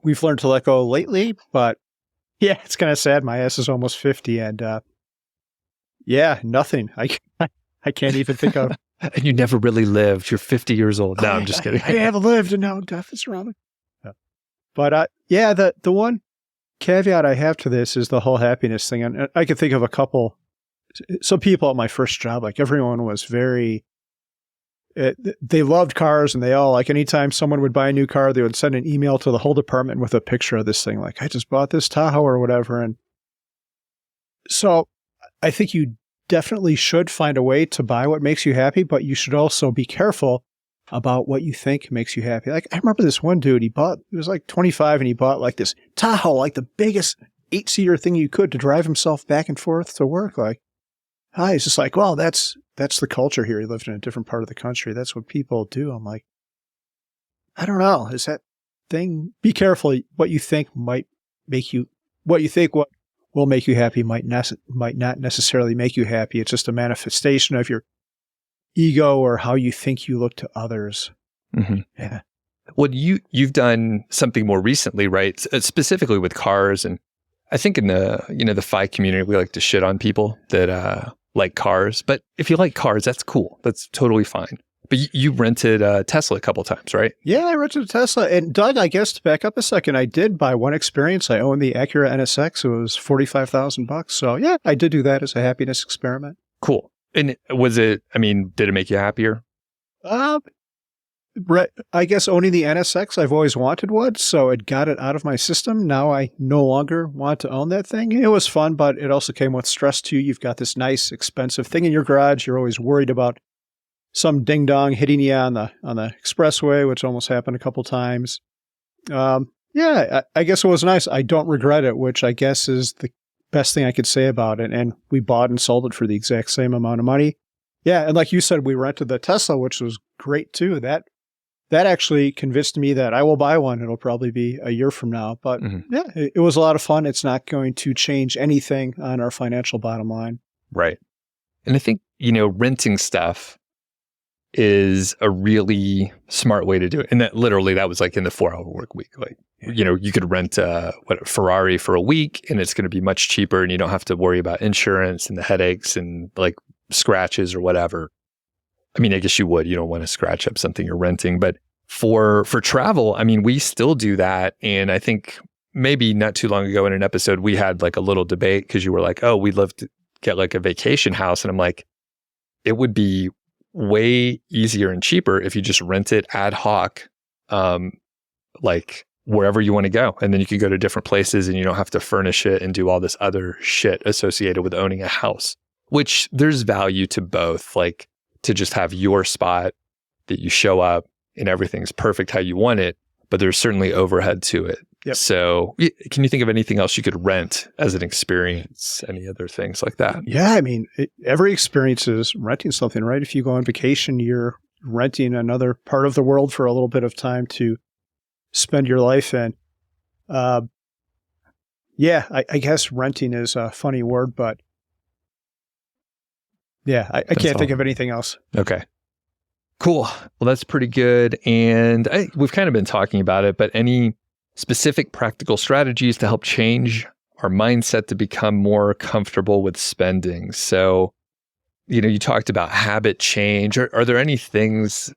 Speaker 2: We've learned to let go lately, but yeah, it's kind of sad. My ass is almost 50 and nothing. I can't even think of.
Speaker 1: And you never really lived. You're 50 years old. No, I'm just kidding.
Speaker 2: I haven't lived and now death is around me. Yeah. But the one caveat I have to this is the whole happiness thing. And I could think of a couple. Some people at my first job, like everyone was very, they loved cars, and they all, like anytime someone would buy a new car, they would send an email to the whole department with a picture of this thing. Like, I just bought this Tahoe or whatever. And So I think you definitely should find a way to buy what makes you happy, but you should also be careful about what you think makes you happy. Like, I remember this one dude, he was like 25 and he bought like this Tahoe, like the biggest 8-seater thing you could, to drive himself back and forth to work. Like, he's just like, well, that's the culture here. He lived in a different part of the country. That's what people do. I'm like, I don't know. Is that thing? Be careful. What you think might make you, what you think what will make you happy might not necessarily make you happy. It's just a manifestation of your ego or how you think you look to others.
Speaker 1: Mm-hmm.
Speaker 2: Yeah.
Speaker 1: Well, you've done something more recently, right? Specifically with cars, and I think in the FI community, we like to shit on people that like cars. But if you like cars, that's cool. That's totally fine. But you rented a Tesla a couple times, right?
Speaker 2: Yeah, I rented a Tesla. And Doug, I guess to back up a second, I did buy one experience. I owned the Acura NSX. It was $45,000. So yeah, I did do that as a happiness experiment.
Speaker 1: Cool. And did it make you happier?
Speaker 2: I guess owning the NSX, I've always wanted one, so it got it out of my system. Now I no longer want to own that thing. It was fun, but it also came with stress too. You've got this nice, expensive thing in your garage. You're always worried about some ding dong hitting you on the expressway, which almost happened a couple times. I guess it was nice. I don't regret it, which I guess is the best thing I could say about it. And we bought and sold it for the exact same amount of money. Yeah, and like you said, we rented the Tesla, which was great too. That actually convinced me that I will buy one. It'll probably be a year from now. But yeah, it was a lot of fun. It's not going to change anything on our financial bottom line.
Speaker 1: Right. And I think, renting stuff is a really smart way to do it. And that was like in the 4-hour work week. Like, you could rent a Ferrari for a week and it's going to be much cheaper and you don't have to worry about insurance and the headaches and like scratches or whatever. I mean, I guess you would. You don't want to scratch up something you're renting. But for travel, I mean, we still do that. And I think maybe not too long ago in an episode, we had like a little debate because you were like, oh, we'd love to get like a vacation house. And I'm like, it would be way easier and cheaper if you just rent it ad hoc, like wherever you want to go. And then you could go to different places and you don't have to furnish it and do all this other shit associated with owning a house, which there's value to both. Like, to just have your spot that you show up and everything's perfect how you want it, but there's certainly overhead to it.
Speaker 2: Yep.
Speaker 1: So can you think of anything else you could rent as an experience? Any other things like that?
Speaker 2: Yeah, I mean, every experience is renting something, right? If you go on vacation, you're renting another part of the world for a little bit of time to spend your life in. I guess renting is a funny word, but yeah, I can't think of anything else.
Speaker 1: Okay. Cool. Well, that's pretty good. And we've kind of been talking about it, but any specific practical strategies to help change our mindset to become more comfortable with spending? So, you talked about habit change. Are there any things,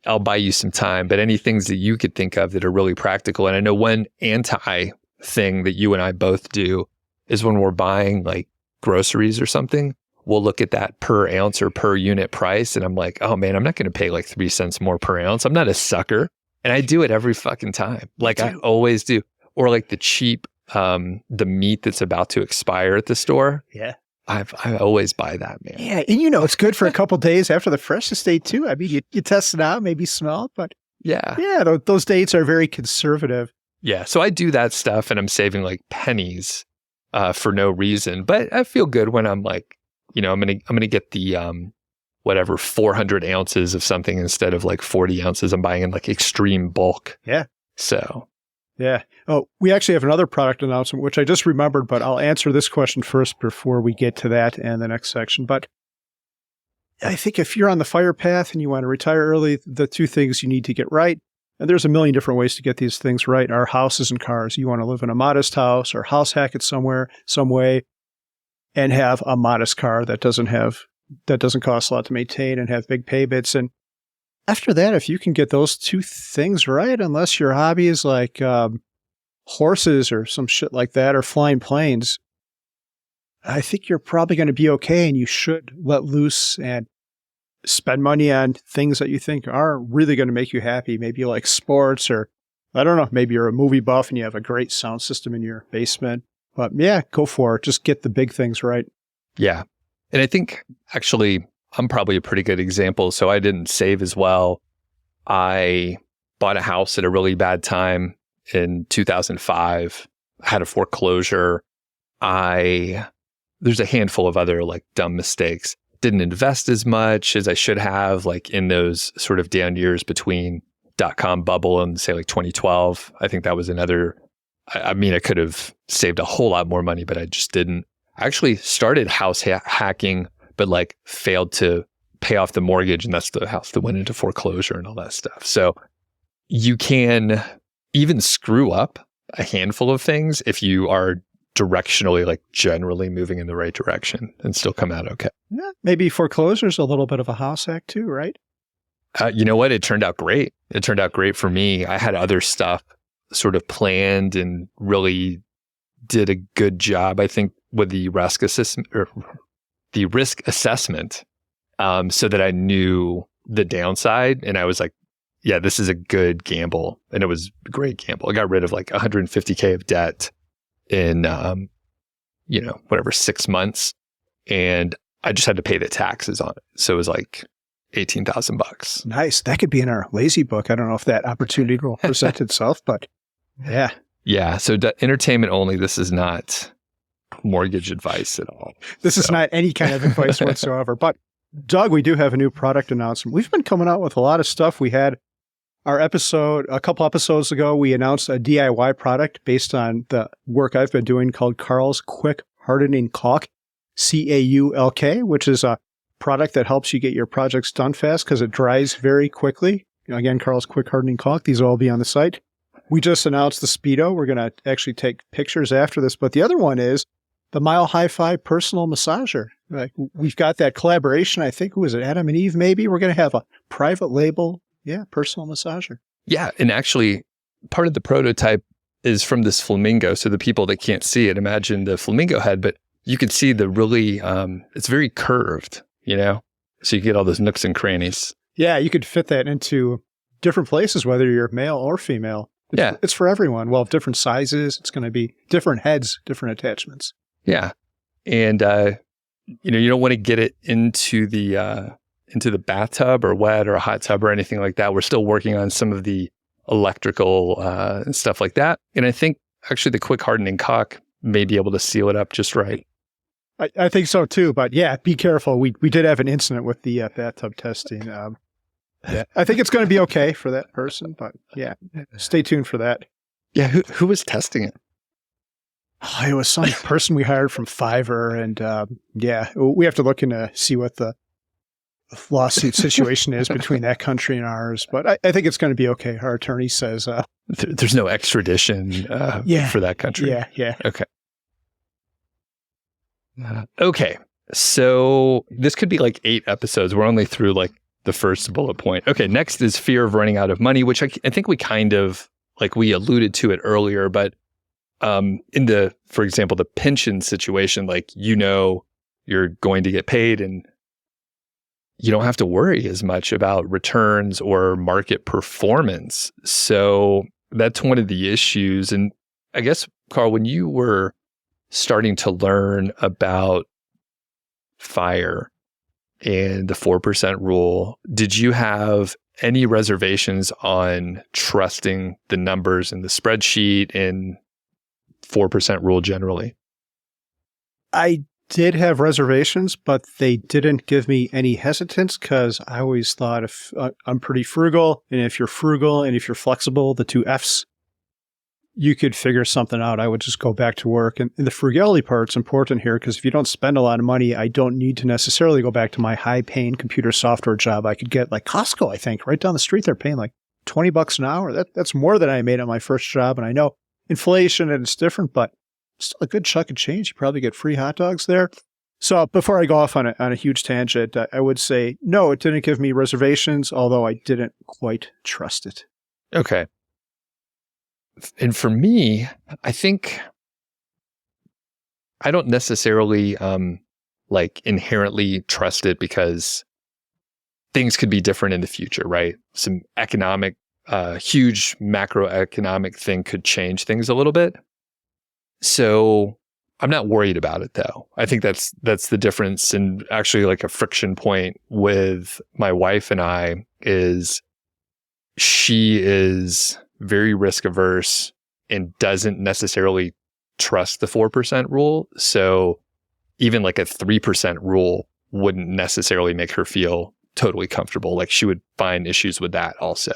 Speaker 1: I'll buy you some time, but any things that you could think of that are really practical? And I know one anti thing that you and I both do is when we're buying like groceries or something, we'll look at that per ounce or per unit price. And I'm like, oh man, I'm not going to pay like 3 cents more per ounce. I'm not a sucker. And I do it every fucking time. Like I always do. Or like the cheap, the meat that's about to expire at the store.
Speaker 2: Yeah.
Speaker 1: I always buy that, man.
Speaker 2: Yeah. And it's good for a couple days after the freshness date too. I mean, you test it out, maybe smell it, but yeah, those dates are very conservative.
Speaker 1: Yeah. So I do that stuff and I'm saving like pennies for no reason. But I feel good when I'm like, I'm gonna get the 400 ounces of something instead of like 40 ounces. I'm buying in like extreme bulk.
Speaker 2: Yeah.
Speaker 1: So.
Speaker 2: Yeah. Oh, we actually have another product announcement, which I just remembered, but I'll answer this question first before we get to that and the next section. But I think if you're on the fire path and you want to retire early, the two things you need to get right, and there's a million different ways to get these things right, are houses and cars. You want to live in a modest house or house hack it somewhere, some way, and have a modest car that doesn't cost a lot to maintain and have big payments. And after that, if you can get those two things right, unless your hobby is like horses or some shit like that or flying planes, I think you're probably going to be okay, and you should let loose and spend money on things that you think are really going to make you happy. Maybe you like sports, or I don't know, maybe you're a movie buff and you have a great sound system in your basement. But yeah, go for it. Just get the big things right.
Speaker 1: Yeah. And I think actually I'm probably a pretty good example. So I didn't save as well. I bought a house at a really bad time in 2005. I had a foreclosure. There's a handful of other like dumb mistakes. Didn't invest as much as I should have, like in those sort of down years between .com bubble and say like 2012. I think that was another, I mean, I could have saved a whole lot more money, but I just didn't. I actually started house hacking, but like failed to pay off the mortgage. And that's the house that went into foreclosure and all that stuff. So you can even screw up a handful of things if you are directionally, like generally moving in the right direction and still come out okay.
Speaker 2: Yeah, maybe foreclosure's a little bit of a house hack too, right?
Speaker 1: You know what? It turned out great. It turned out great for me. I had other stuff sort of planned and really did a good job, I think, with the risk assessment, so that I knew the downside. And I was like, yeah, this is a good gamble. And it was a great gamble. I got rid of like $150K of debt in, 6 months. And I just had to pay the taxes on it. So it was like $18,000.
Speaker 2: Nice. That could be in our lazy book. I don't know if that opportunity will present itself, but yeah.
Speaker 1: Yeah. So entertainment only. This is not mortgage advice at all.
Speaker 2: This is not any kind of advice whatsoever. But Doug, we do have a new product announcement. We've been coming out with a lot of stuff. We had our episode, a couple episodes ago, we announced a DIY product based on the work I've been doing called Carl's Quick Hardening Caulk, CAULK, which is a product that helps you get your projects done fast because it dries very quickly. Again, Carl's Quick Hardening Caulk. These will all be on the site. We just announced the Speedo. We're going to actually take pictures after this. But the other one is the Mile Hi-Fi Personal Massager. Like, we've got that collaboration. I think, who was it? Adam and Eve, maybe? We're going to have a private label. Yeah, personal massager. Yeah,
Speaker 1: and actually, part of the prototype is from this flamingo. So the people that can't see it, imagine the flamingo head, but you can see the really, it's very curved, So you get all those nooks and crannies.
Speaker 2: Yeah, you could fit that into different places, whether you're male or female. It's for everyone. Well, different sizes. It's going to be different heads, different attachments.
Speaker 1: Yeah. And, you don't want to get it into the bathtub or wet or a hot tub or anything like that. We're still working on some of the electrical and stuff like that. And I think actually the quick hardening caulk may be able to seal it up just right.
Speaker 2: I think so too. But yeah, be careful. We did have an incident with the bathtub testing. Yeah, I think it's going to be okay for that person. But yeah, stay tuned for that.
Speaker 1: Yeah, who was testing it?
Speaker 2: Oh, it was some person we hired from Fiverr. And yeah, we have to look into see what the lawsuit situation is between that country and ours, but I think it's going to be okay. Our attorney says
Speaker 1: there's no extradition for that country.
Speaker 2: Yeah.
Speaker 1: Okay. Okay. So this could be like 8 episodes. We're only through like the first bullet point. Okay. Next is fear of running out of money, which I think we kind of like we alluded to it earlier, but in for example, the pension situation, like you're going to get paid and you don't have to worry as much about returns or market performance. So that's one of the issues. And I guess, Carl, when you were starting to learn about FIRE and the 4% rule, did you have any reservations on trusting the numbers in the spreadsheet and 4% rule generally?
Speaker 2: I did have reservations, but they didn't give me any hesitance because I always thought if I'm pretty frugal, and if you're frugal and if you're flexible, the 2 Fs, you could figure something out. I would just go back to work. And the frugality part's important here because if you don't spend a lot of money, I don't need to necessarily go back to my high-paying computer software job. I could get like Costco, I think, right down the street. They're paying like $20 an hour. That's more than I made on my first job. And I know inflation and it's different, but still a good chunk of change. You probably get free hot dogs there. So before I go off on a huge tangent, I would say, no, it didn't give me reservations, although I didn't quite trust it.
Speaker 1: Okay. And for me, I think I don't necessarily like inherently trust it because things could be different in the future, right? Some economic, huge macroeconomic thing could change things a little bit. So I'm not worried about it though. I think that's the difference, and actually like a friction point with my wife and I is she is very risk averse and doesn't necessarily trust the 4% rule. So even like a 3% rule wouldn't necessarily make her feel totally comfortable. Like she would find issues with that also.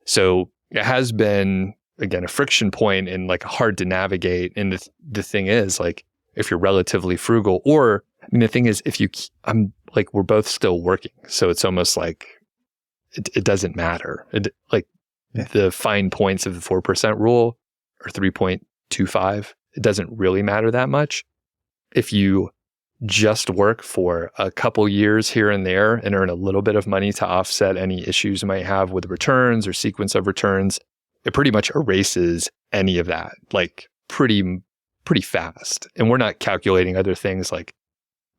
Speaker 1: So it has been, again, a friction point and like hard to navigate. And the thing is, like, if you're relatively frugal, or I mean, the thing is, I'm like, we're both still working. So it's almost like it doesn't matter. The fine points of the 4% rule or 3.25, it doesn't really matter that much. If you just work for a couple years here and there and earn a little bit of money to offset any issues you might have with returns or sequence of returns, it pretty much erases any of that, like pretty fast. And we're not calculating other things like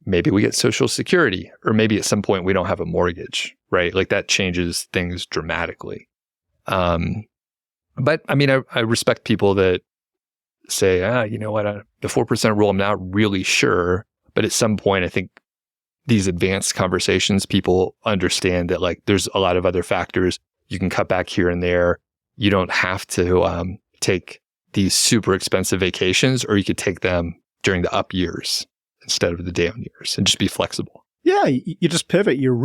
Speaker 1: maybe we get Social Security, or maybe at some point we don't have a mortgage, right? Like that changes things dramatically. But I mean, I respect people that say, you know what, the 4% rule, I'm not really sure. But at some point, I think these advanced conversations, people understand that like there's a lot of other factors. You can cut back here and there. You don't have to take these super expensive vacations, or you could take them during the up years instead of the down years, and just be flexible.
Speaker 2: Yeah, you just pivot. You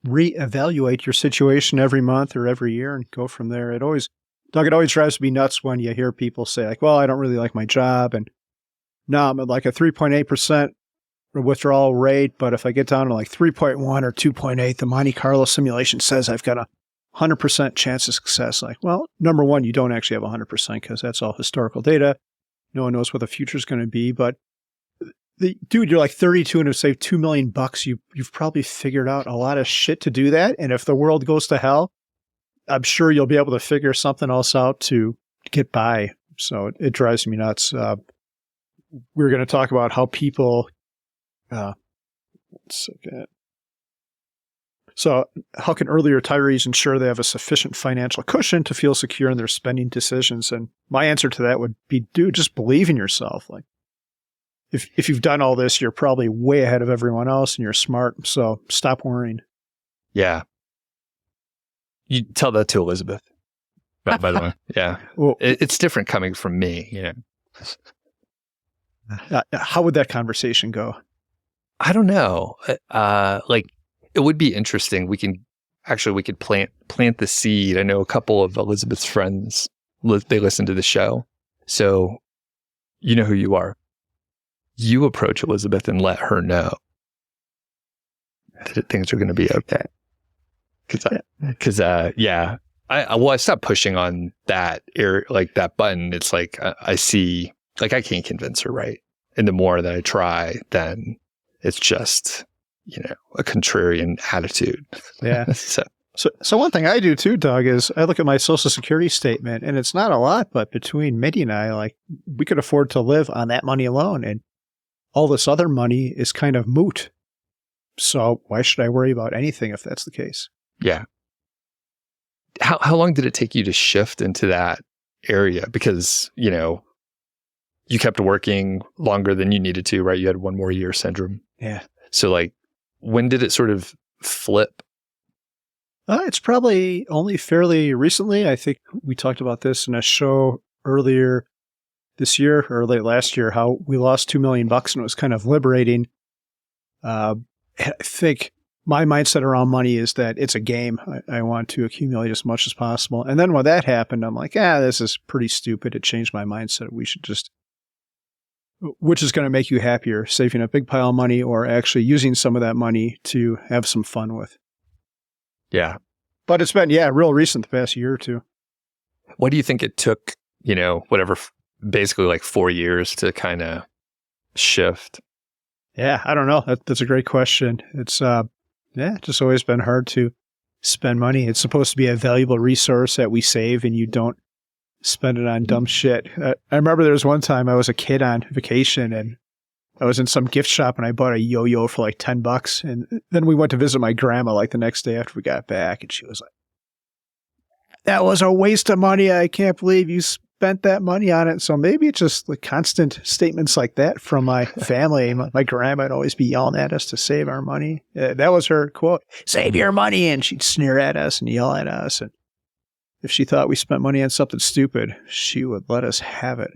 Speaker 2: reevaluate your situation every month or every year and go from there. It always drives me nuts when you hear people say like, well, I don't really like my job, and no, I'm at like a 3.8% withdrawal rate, but if I get down to like 3.1 or 2.8, the Monte Carlo simulation says I've got a 100% chance of success. Like, well, number one, you don't actually have 100% because that's all historical data. No one knows what the future is going to be. But dude, you're like 32 and have saved $2 million. You've probably figured out a lot of shit to do that. And if the world goes to hell, I'm sure you'll be able to figure something else out to get by. So it drives me nuts. We're going to talk about how people, one second. So how can early retirees ensure they have a sufficient financial cushion to feel secure in their spending decisions? And my answer to that would be, dude, just believe in yourself. Like if you've done all this, you're probably way ahead of everyone else and you're smart. So stop worrying.
Speaker 1: Yeah. You tell that to Elizabeth, by the way. Yeah. Well, it's different coming from me. Yeah.
Speaker 2: How would that conversation go?
Speaker 1: I don't know. Like it would be interesting. We could plant the seed. I know a couple of Elizabeth's friends, they listen to the show. So you know who you are. You approach Elizabeth and let her know that things are going to be okay. Because I stopped pushing on that like that button. It's like I see, like I can't convince her, right? And the more that I try, then it's just, a contrarian attitude.
Speaker 2: Yeah. So one thing I do too, Doug, is I look at my Social Security statement, and it's not a lot, but between Mindy and I, like we could afford to live on that money alone, and all this other money is kind of moot. So why should I worry about anything if that's the case?
Speaker 1: Yeah. How long did it take you to shift into that area? Because, you kept working longer than you needed to, right? You had one more year syndrome.
Speaker 2: Yeah.
Speaker 1: So like, when did it sort of flip?
Speaker 2: It's probably only fairly recently. I think we talked about this in a show earlier this year or late last year, how we lost $2 million and it was kind of liberating. I think my mindset around money is that it's a game. I want to accumulate as much as possible. And then when that happened, I'm like, this is pretty stupid. It changed my mindset. We should just, which is going to make you happier, saving a big pile of money or actually using some of that money to have some fun with.
Speaker 1: Yeah.
Speaker 2: But it's been, real recent, the past year or two.
Speaker 1: What do you think it took, basically like 4 years to kind of shift?
Speaker 2: Yeah, I don't know. That's a great question. It's, just always been hard to spend money. It's supposed to be a valuable resource that we save and you don't spend it on dumb shit. I remember there was one time I was a kid on vacation and I was in some gift shop and I bought a yo-yo for like $10. And then we went to visit my grandma like the next day after we got back. And she was like, that was a waste of money. I can't believe you spent that money on it. So maybe it's just the constant statements like that from my family. My grandma would always be yelling at us to save our money. That was her quote, save your money. And she'd sneer at us and yell at us. And if she thought we spent money on something stupid, she would let us have it.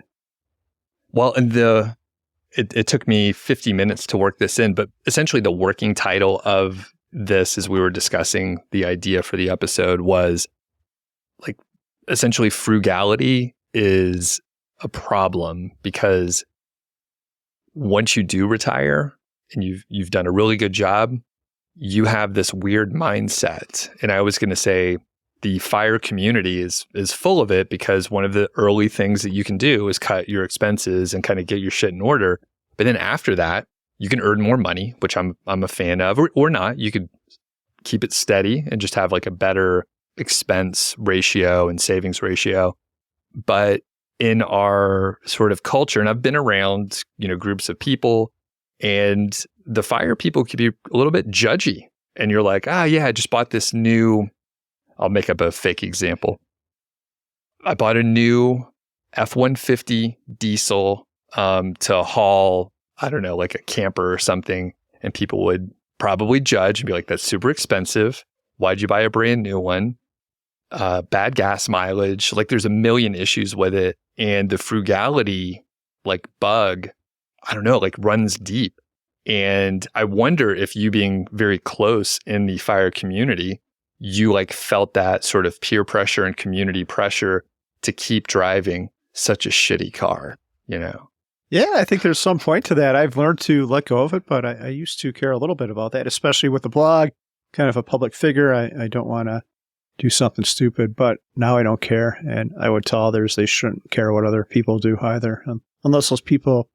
Speaker 1: Well, and it took me 50 minutes to work this in, but essentially the working title of this, as we were discussing the idea for the episode, was like essentially frugality is a problem, because once you do retire and you've done a really good job, you have this weird mindset. And I was going to say the FIRE community is full of it, because one of the early things that you can do is cut your expenses and kind of get your shit in order. But then after that, you can earn more money, which I'm a fan of, or not. You could keep it steady and just have like a better expense ratio and savings ratio. But in our sort of culture, and I've been around, groups of people, and the FIRE people could be a little bit judgy. And you're like, yeah, I just bought this new, I'll make up a fake example. I bought a new F-150 diesel to haul, I don't know, like a camper or something. And people would probably judge and be like, that's super expensive. Why'd you buy a brand new one? Bad gas mileage. Like there's a million issues with it. And the frugality like bug, I don't know, like runs deep. And I wonder if you being very close in the FIRE community, you like felt that sort of peer pressure and community pressure to keep driving such a shitty car,
Speaker 2: Yeah, I think there's some point to that. I've learned to let go of it, but I used to care a little bit about that, especially with the blog, kind of a public figure. I don't want to do something stupid, but now I don't care. And I would tell others they shouldn't care what other people do either. Unless those people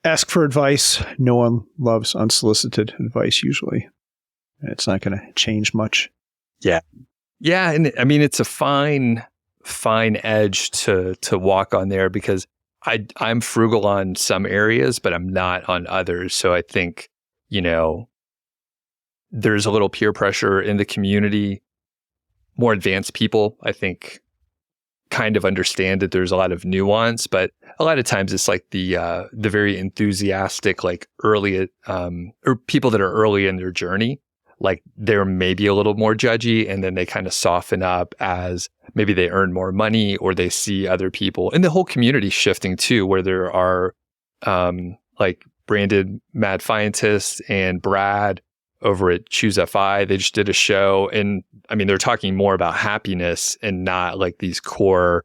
Speaker 2: ask for advice, no one loves unsolicited advice usually. It's not going to change much.
Speaker 1: Yeah. Yeah. And I mean, it's a fine edge to walk on there, because I'm frugal on some areas, but I'm not on others. So I think, there's a little peer pressure in the community. More advanced people, I think, kind of understand that there's a lot of nuance, but a lot of times it's like the very enthusiastic, like early, or people that are early in their journey, like they're maybe a little more judgy, and then they kind of soften up as maybe they earn more money or they see other people. And the whole community shifting too, where there are like Branded Mad Fientist and Brad over at Choose FI. They just did a show, and I mean, they're talking more about happiness and not like these core,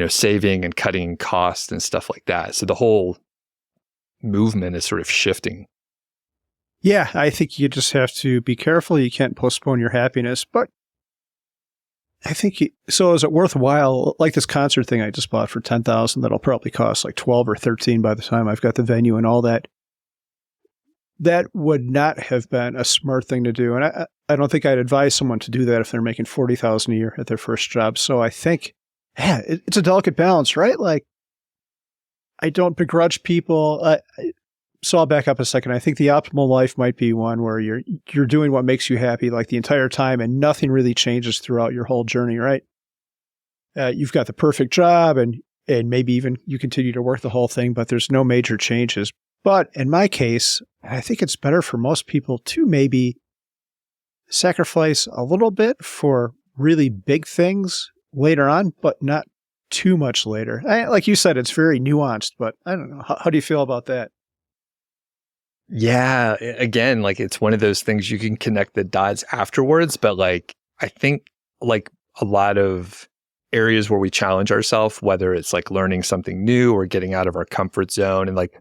Speaker 1: saving and cutting costs and stuff like that. So the whole movement is sort of shifting.
Speaker 2: Yeah, I think you just have to be careful. You can't postpone your happiness, but I think so. Is it worthwhile? Like this concert thing I just bought for $10,000, that'll probably cost like 12 or 13 by the time I've got the venue and all that. That would not have been a smart thing to do, and I don't think I'd advise someone to do that if they're making $40,000 a year at their first job. So I think, it's a delicate balance, right? Like, I don't begrudge people. So I'll back up a second. I think the optimal life might be one where you're doing what makes you happy like the entire time, and nothing really changes throughout your whole journey, right? You've got the perfect job, and maybe even you continue to work the whole thing, but there's no major changes. But in my case, I think it's better for most people to maybe sacrifice a little bit for really big things later on, but not too much later. Like you said, it's very nuanced, but I don't know. How do you feel about that?
Speaker 1: Yeah, again, like it's one of those things you can connect the dots afterwards, but like I think like a lot of areas where we challenge ourselves, whether it's like learning something new or getting out of our comfort zone, and like,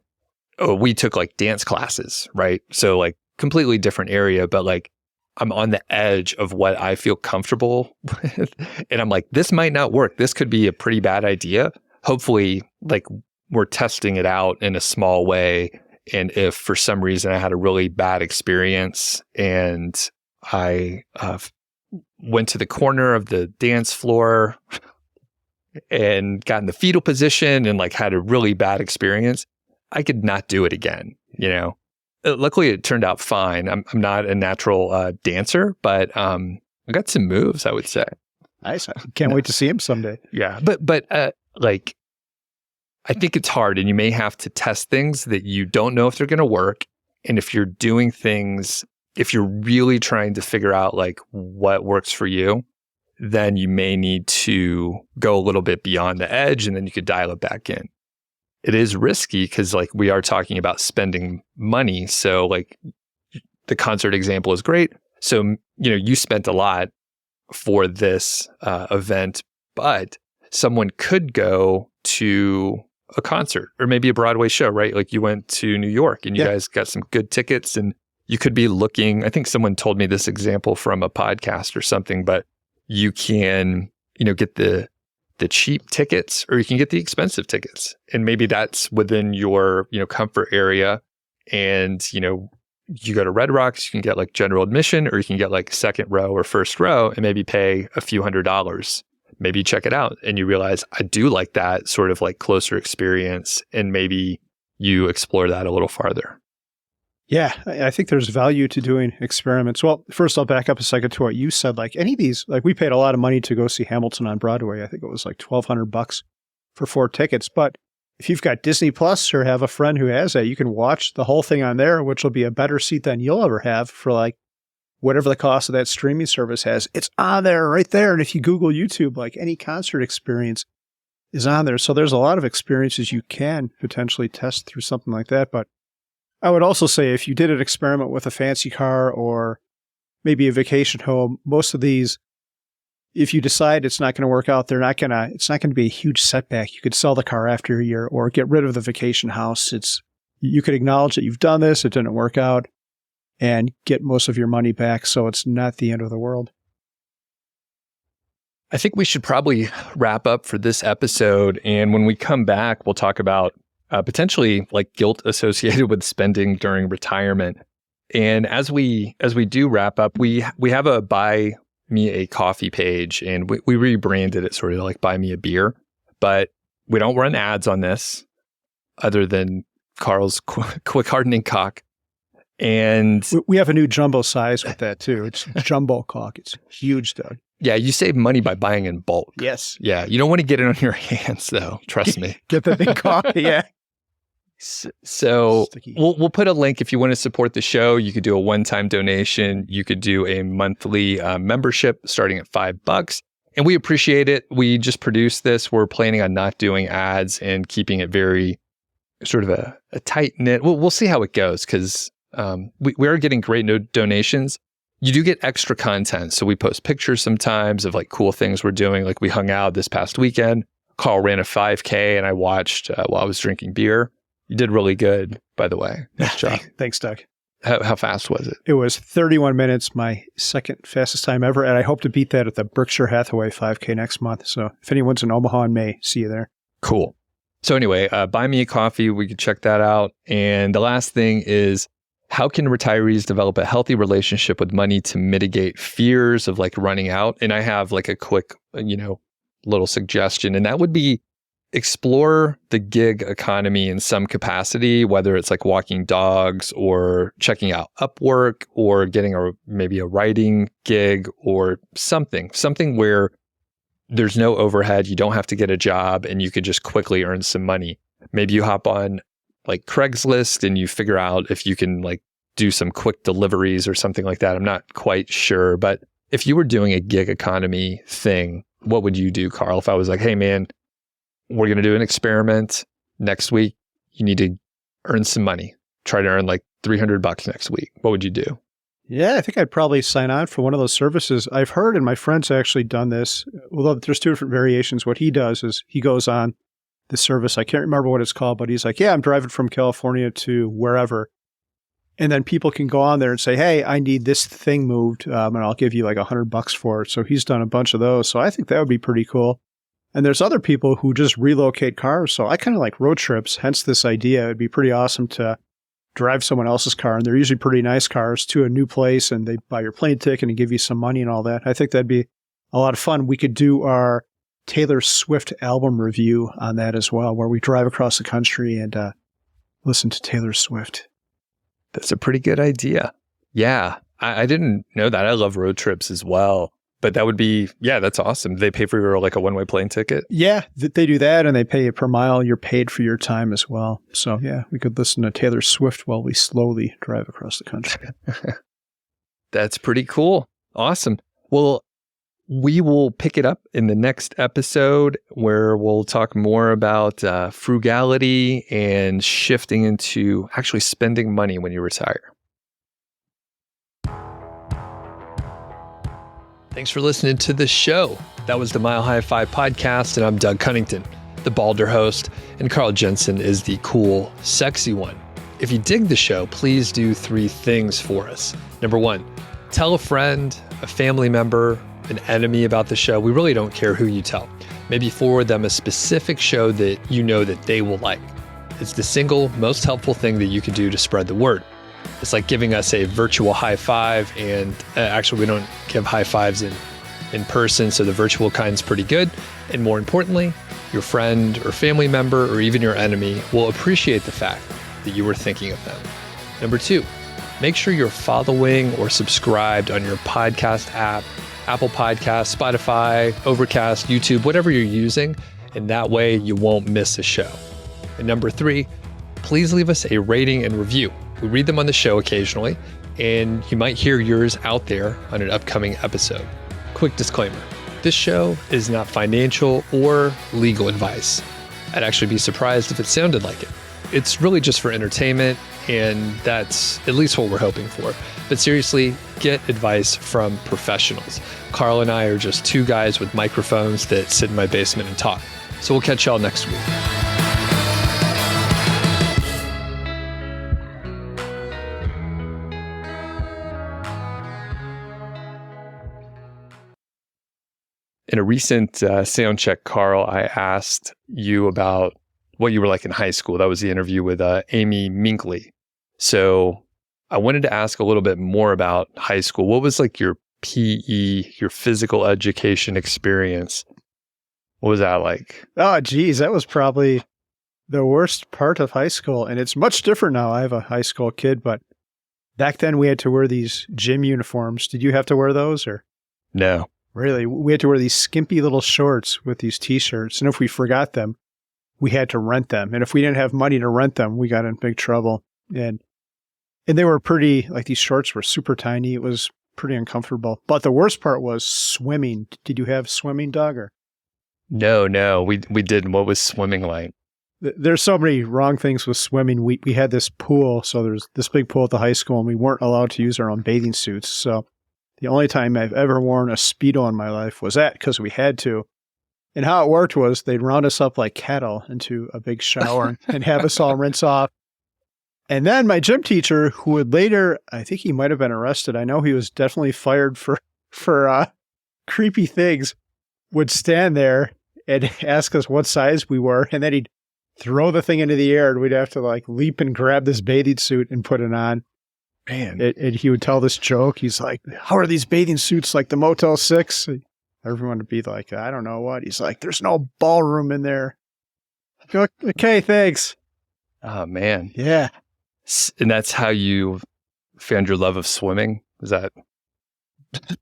Speaker 1: we took like dance classes, right? So like completely different area, but like I'm on the edge of what I feel comfortable with. And I'm like, this might not work. This could be a pretty bad idea. Hopefully, like we're testing it out in a small way. And if for some reason I had a really bad experience and I went to the corner of the dance floor and got in the fetal position and like had a really bad experience, I could not do it again, Luckily, it turned out fine. I'm not a natural dancer, but I got some moves, I would say.
Speaker 2: Nice. I can't wait to see him someday.
Speaker 1: Yeah. But like, I think it's hard, and you may have to test things that you don't know if they're going to work. And if you're doing things, if you're really trying to figure out like what works for you, then you may need to go a little bit beyond the edge, and then you could dial it back in. It is risky because like we are talking about spending money. So like the concert example is great. So, you spent a lot for this event, but someone could go to a concert or maybe a Broadway show, right? Like you went to New York and you guys got some good tickets, and you could be looking, I think someone told me this example from a podcast or something, but you can, get the cheap tickets or you can get the expensive tickets. And maybe that's within your, comfort area. And, you go to Red Rocks, you can get like general admission, or you can get like second row or first row and maybe pay a few $100s. Maybe you check it out and you realize I do like that sort of like closer experience, and maybe you explore that a little farther.
Speaker 2: Yeah, I think there's value to doing experiments. Well, first I'll back up a second to what you said. Like any of these, like we paid a lot of money to go see Hamilton on Broadway. I think it was like $1,200 for 4 tickets. But if you've got Disney Plus or have a friend who has that, you can watch the whole thing on there, which will be a better seat than you'll ever have for like whatever the cost of that streaming service has. It's on there right there. And if you Google YouTube, like any concert experience is on there. So there's a lot of experiences you can potentially test through something like that. But I would also say if you did an experiment with a fancy car or maybe a vacation home, most of these, if you decide it's not going to work out, it's not going to be a huge setback. You could sell the car after a year or get rid of the vacation house. You could acknowledge that you've done this, it didn't work out, and get most of your money back. So it's not the end of the world.
Speaker 1: I think we should probably wrap up for this episode. And when we come back, we'll talk about potentially like guilt associated with spending during retirement. And as we do wrap up, we have a Buy Me a Coffee page, and we rebranded it sort of like Buy Me a Beer, but we don't run ads on this other than Carl's quick hardening cock. And
Speaker 2: we have a new jumbo size with that too. It's jumbo cock. It's huge, Doug.
Speaker 1: Yeah, you save money by buying in bulk.
Speaker 2: Yes.
Speaker 1: Yeah, you don't want to get it on your hands though. Trust me.
Speaker 2: Get the big coffee. Yeah.
Speaker 1: So we'll put a link if you want to support the show. You could do a one-time donation. You could do a monthly membership starting at $5. And we appreciate it. We just produced this. We're planning on not doing ads and keeping it very sort of a tight-knit. We'll see how it goes because we are getting great donations. You do get extra content. So we post pictures sometimes of like cool things we're doing. Like we hung out this past weekend. Carl ran a 5K and I watched while I was drinking beer. You did really good, by the way. Nice job.
Speaker 2: Thanks, Doug.
Speaker 1: How fast was it?
Speaker 2: It was 31 minutes, my second fastest time ever. And I hope to beat that at the Berkshire Hathaway 5K next month. So if anyone's in Omaha in May, see you there.
Speaker 1: Cool. So anyway, Buy Me a Coffee. We could check that out. And the last thing is, how can retirees develop a healthy relationship with money to mitigate fears of like running out? And I have like a quick, little suggestion, and that would be explore the gig economy in some capacity, whether it's like walking dogs or checking out Upwork or getting maybe a writing gig or something where there's no overhead. You don't have to get a job and you could just quickly earn some money. Maybe you hop on like Craigslist and you figure out if you can like do some quick deliveries or something like that. I'm not quite sure, but if you were doing a gig economy thing, what would you do, Carl? If I was like, hey man, we're going to do an experiment next week. You need to earn some money. Try to earn like $300 next week. What would you do?
Speaker 2: Yeah, I think I'd probably sign on for one of those services. I've heard, and my friend's actually done this, although there's 2 different variations. What he does is he goes on the service. I can't remember what it's called, but he's like, yeah, I'm driving from California to wherever. And then people can go on there and say, hey, I need this thing moved, and I'll give you like $100 for it. So he's done a bunch of those. So I think that would be pretty cool. And there's other people who just relocate cars. So I kind of like road trips, hence this idea. It'd be pretty awesome to drive someone else's car. And they're usually pretty nice cars to a new place, and they buy your plane ticket and give you some money and all that. I think that'd be a lot of fun. We could do our Taylor Swift album review on that as well, where we drive across the country and listen to Taylor Swift.
Speaker 1: That's a pretty good idea. Yeah, I didn't know that. I love road trips as well. But that would be, yeah, that's awesome. They pay for your like a one-way plane ticket.
Speaker 2: Yeah, they do that, and they pay you per mile. You're paid for your time as well. So yeah, we could listen to Taylor Swift while we slowly drive across the country.
Speaker 1: That's pretty cool. Awesome. Well, we will pick it up in the next episode where we'll talk more about frugality and shifting into actually spending money when you retire. Thanks for listening to the show. That was the Mile High Fi podcast, and I'm Doug Cunnington, the balder host, and Carl Jensen is the cool, sexy one. If you dig the show, please do 3 things for us. Number 1, tell a friend, a family member, an enemy about the show. We really don't care who you tell. Maybe forward them a specific show that you know that they will like. It's the single most helpful thing that you can do to spread the word. It's like giving us a virtual high five, and actually we don't give high fives in person, so the virtual kind's pretty good. And more importantly, your friend or family member or even your enemy will appreciate the fact that you were thinking of them. Number 2, make sure you're following or subscribed on your podcast app, Apple Podcasts, Spotify, Overcast, YouTube, whatever you're using, and that way you won't miss a show. And number 3, please leave us a rating and review. We read them on the show occasionally, and you might hear yours out there on an upcoming episode. Quick disclaimer, this show is not financial or legal advice. I'd actually be surprised if it sounded like it. It's really just for entertainment, and that's at least what we're hoping for. But seriously, get advice from professionals. Carl and I are just 2 guys with microphones that sit in my basement and talk. So we'll catch y'all next week. In a recent Soundcheck, Carl, I asked you about what you were like in high school. That was the interview with Amy Minkley. So I wanted to ask a little bit more about high school. What was like your PE, your physical education experience? What was that like?
Speaker 2: Oh, geez, that was probably the worst part of high school. And it's much different now. I have a high school kid, but back then we had to wear these gym uniforms. Did you have to wear those or?
Speaker 1: No.
Speaker 2: Really? We had to wear these skimpy little shorts with these t-shirts. And if we forgot them, we had to rent them. And if we didn't have money to rent them, we got in big trouble. And they were pretty, like these shorts were super tiny. It was pretty uncomfortable. But the worst part was swimming. Did you have swimming, Doug? Or?
Speaker 1: No, we didn't. What was swimming like?
Speaker 2: There's so many wrong things with swimming. We had this pool. So there's this big pool at the high school, and we weren't allowed to use our own bathing suits. So the only time I've ever worn a Speedo in my life was that because we had to. And how it worked was they'd round us up like cattle into a big shower and have us all rinse off. And then my gym teacher, who would later, I think he might have been arrested. I know he was definitely fired for creepy things, would stand there and ask us what size we were. And then he'd throw the thing into the air and we'd have to like leap and grab this bathing suit and put it on.
Speaker 1: Man.
Speaker 2: And he would tell this joke. He's like, how are these bathing suits like the Motel 6? Everyone would be like, I don't know what. He's like, there's no ballroom in there. Okay, thanks.
Speaker 1: Oh, man.
Speaker 2: Yeah.
Speaker 1: And that's how you found your love of swimming? Is that?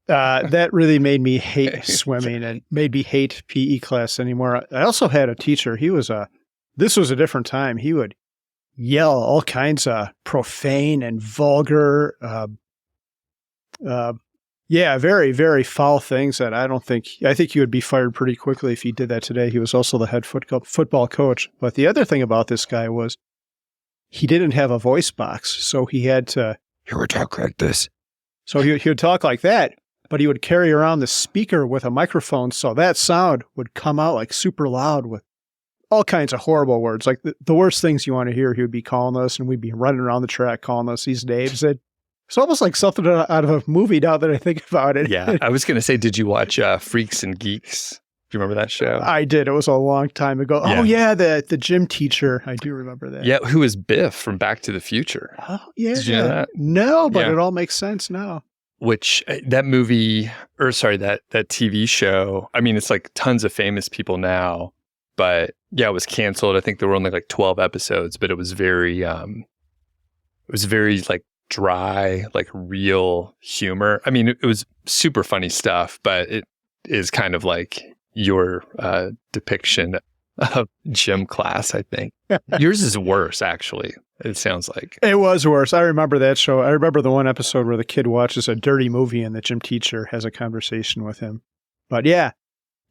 Speaker 2: That really made me hate swimming and made me hate PE class anymore. I also had a teacher. This was a different time. He would yell all kinds of profane and vulgar, very, very foul things that I think he would be fired pretty quickly if he did that today. He was also the head football coach. But the other thing about this guy was he didn't have a voice box. So he had to,
Speaker 1: he would talk like this.
Speaker 2: So he would talk like that, but he would carry around the speaker with a microphone. So that sound would come out like super loud with all kinds of horrible words, like the worst things you want to hear. He would be calling us and we'd be running around the track calling us these names. It's almost like something out of a movie now that I think about it.
Speaker 1: Yeah. I was going to say, did you watch Freaks and Geeks? Do you remember that show?
Speaker 2: I did. It was a long time ago. Yeah. Oh, yeah. The gym teacher. I do remember that.
Speaker 1: Yeah. Who was Biff from Back to the Future?
Speaker 2: Oh, yeah.
Speaker 1: Did you know that?
Speaker 2: No, but it all makes sense now.
Speaker 1: Which that movie, that TV show, I mean, it's like tons of famous people now, but yeah, it was canceled. I think there were only like 12 episodes, but it was very like dry, like real humor. I mean, it was super funny stuff, but it is kind of like your depiction of gym class, I think. Yours is worse, actually, it sounds like.
Speaker 2: It was worse. I remember that show. I remember the one episode where the kid watches a dirty movie and the gym teacher has a conversation with him. But yeah,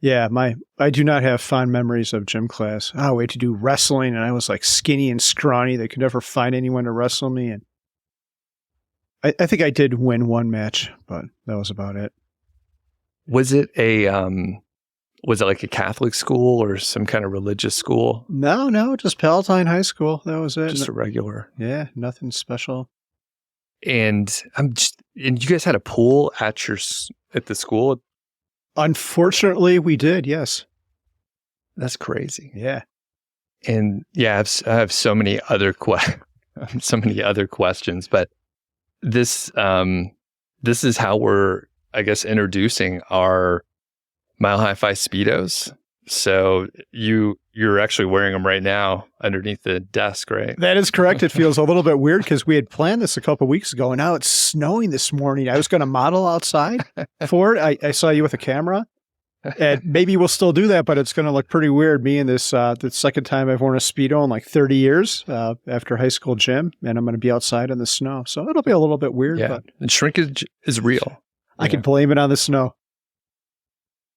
Speaker 2: I do not have fond memories of gym class. Oh, we had to do wrestling, and I was like skinny and scrawny. They could never find anyone to wrestle me. And I think I did win one match, but that was about it.
Speaker 1: Was it like a Catholic school or some kind of religious school?
Speaker 2: No, just Palatine High School. That was it.
Speaker 1: Just a regular.
Speaker 2: Yeah, nothing special.
Speaker 1: And and you guys had a pool at the school?
Speaker 2: Unfortunately, we did. Yes.
Speaker 1: That's crazy.
Speaker 2: Yeah.
Speaker 1: And yeah, I have so many other questions, but this is how we're, I guess, introducing our Mile High Fi Speedos. So you're actually wearing them right now underneath the desk, right?
Speaker 2: That is correct. It feels a little bit weird because we had planned this a couple of weeks ago, and now it's snowing this morning. I was going to model outside for it. I saw you with a camera, and maybe we'll still do that, but it's going to look pretty weird. Me and this the second time I've worn a Speedo in like 30 years after high school gym, and I'm going to be outside in the snow. So it'll be a little bit weird.
Speaker 1: Yeah,
Speaker 2: but
Speaker 1: and shrinkage is real.
Speaker 2: I can blame it on the snow.